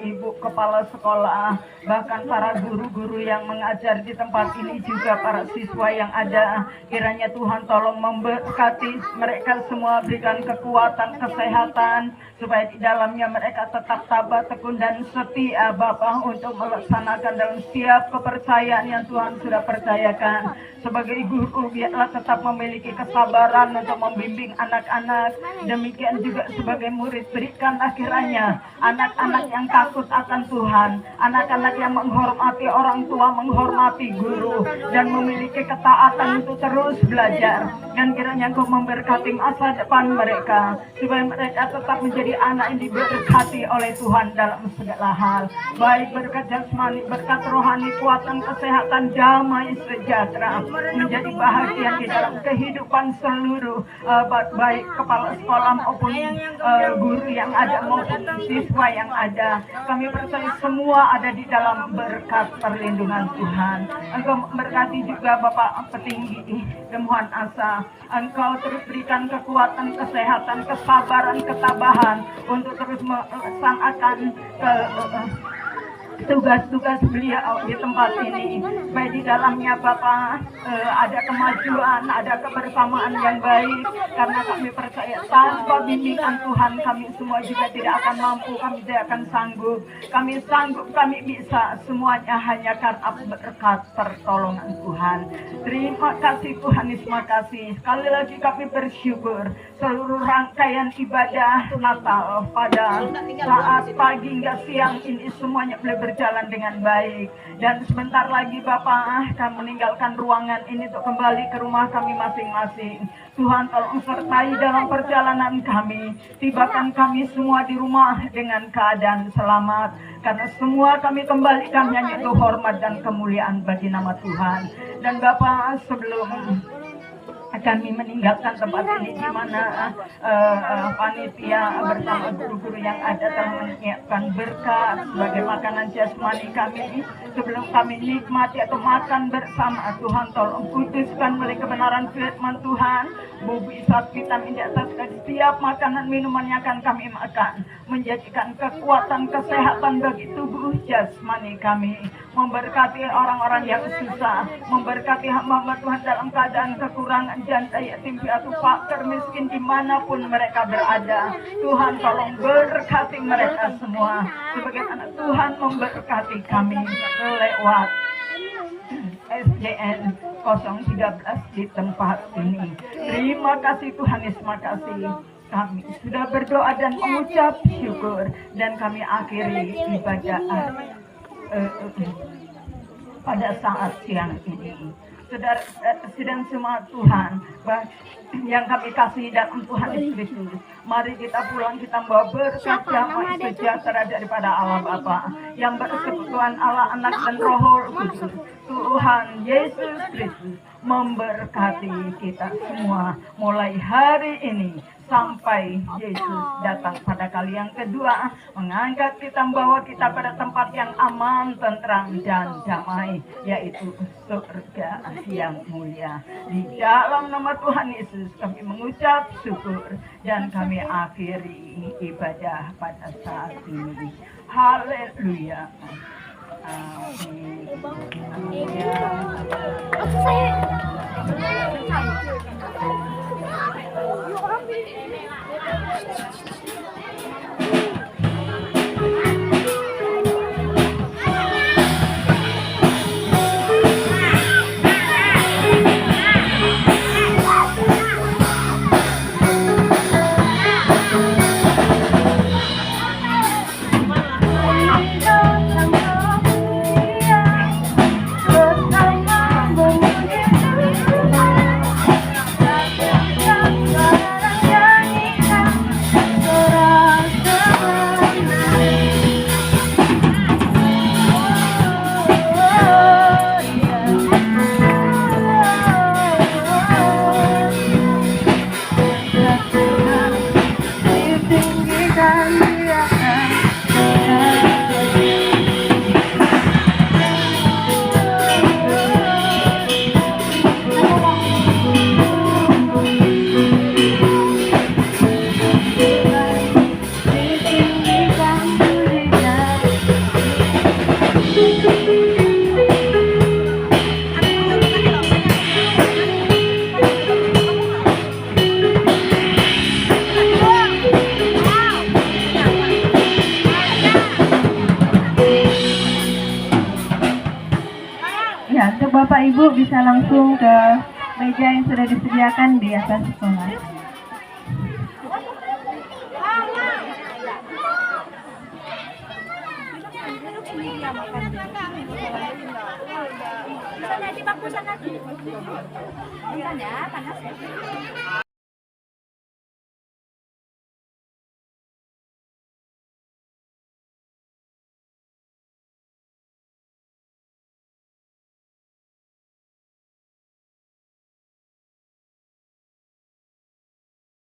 Ibu Kepala Sekolah, bahkan para guru-guru yang mengajar di tempat ini, juga para siswa yang ada. Kiranya Tuhan tolong memberkati mereka semua, berikan kekuatan, kesehatan, supaya di dalamnya mereka tetap tabah, tekun dan setia Bapa untuk melaksanakan dalam setiap kepercayaan yang Tuhan sudah percayakan. Sebagai guru, biarlah tetap memiliki kesabaran untuk membimbing anak-anak. Demikian juga sebagai murid, berikanlah kiranya anak-anak yang takut akan Tuhan, anak-anak yang menghormati orang tua, menghormati guru, dan memiliki ketaatan untuk terus belajar. Dan kiranya Engkau memberkati masa depan mereka, supaya mereka tetap menjadi anak yang diberkati oleh Tuhan dalam segala hal, baik berkat jasmani, berkat rohani, kuatan, kesehatan, damai, sejahtera, menjadi bahagia di dalam kehidupan seluruh baik kepala sekolah maupun guru yang ada maupun siswa yang ada. Kami percaya semua ada di dalam berkat perlindungan Tuhan. Engkau memberkati juga Bapak Petinggi Kemuhan Asa. Engkau terus berikan kekuatan, kesehatan, kesabaran, ketabahan untuk terus melaksanakan tugas-tugas beliau di tempat ini. Baik di dalamnya Bapak ada kemajuan, ada kebersamaan yang baik, karena kami percaya tanpa bimbingan Tuhan kami semua juga tidak akan mampu, kami tidak akan sanggup. Kami sanggup, kami bisa, semuanya hanya karena berkat pertolongan Tuhan. Terima kasih Tuhan, terima kasih. Sekali lagi kami bersyukur seluruh rangkaian ibadah Natal pada saat pagi hingga siang ini semuanya boleh berjalan dengan baik. Dan sebentar lagi Bapak akan meninggalkan ruangan ini untuk kembali ke rumah kami masing-masing. Tuhan tolong sertai dalam perjalanan kami, tibakan kami semua di rumah dengan keadaan selamat, karena semua kami kembalikan hanya untuk hormat dan kemuliaan bagi nama Tuhan. Dan Bapak, sebelum kami meninggalkan tempat ini, di mana panitia bersama guru-guru yang ada telah menyiapkan berkat sebagai makanan jasmani kami. Sebelum kami nikmati atau makan bersama, Tuhan tolong kuduskan oleh kebenaran firman Tuhan. Bubi saat vitamin di atas setiap makanan minuman yang akan kami makan, menjadikan kekuatan, kesehatan bagi tubuh jasmani kami, memberkati orang-orang yang susah, memberkati hamba Tuhan dalam keadaan kekurangan, janda, yatim piatu, fakir, miskin, dimanapun mereka berada. Tuhan tolong berkati mereka semua, sebagaimana Tuhan memberkati kami lewat SDN 013 di tempat ini. Terima kasih Tuhan, terima kasih. Kami sudah berdoa dan mengucap syukur, dan kami akhiri ibadah pada saat siang ini. Saudara dan semua Tuhan yang kami kasih dalam Tuhan Yesus Kristus, mari kita pulang, kita membawa berkat damai sejahtera daripada Allah Bapa yang bersekutuan Allah Anak dan Roh Kudus. Tuhan Yesus Kristus memberkati kita semua mulai hari ini sampai Yesus datang pada kali yang kedua, mengangkat kita, membawa kita pada tempat yang aman, tentram, dan damai, yaitu surga yang mulia. Di dalam nama Tuhan Yesus kami mengucap syukur, dan kami akhiri ibadah pada saat ini. Haleluya. Amin. Ya, untuk Bapak Ibu bisa langsung ke meja yang sudah disediakan di atas sekolah. Bisa jadi bakusan lagi. Bukan ya, panas ya.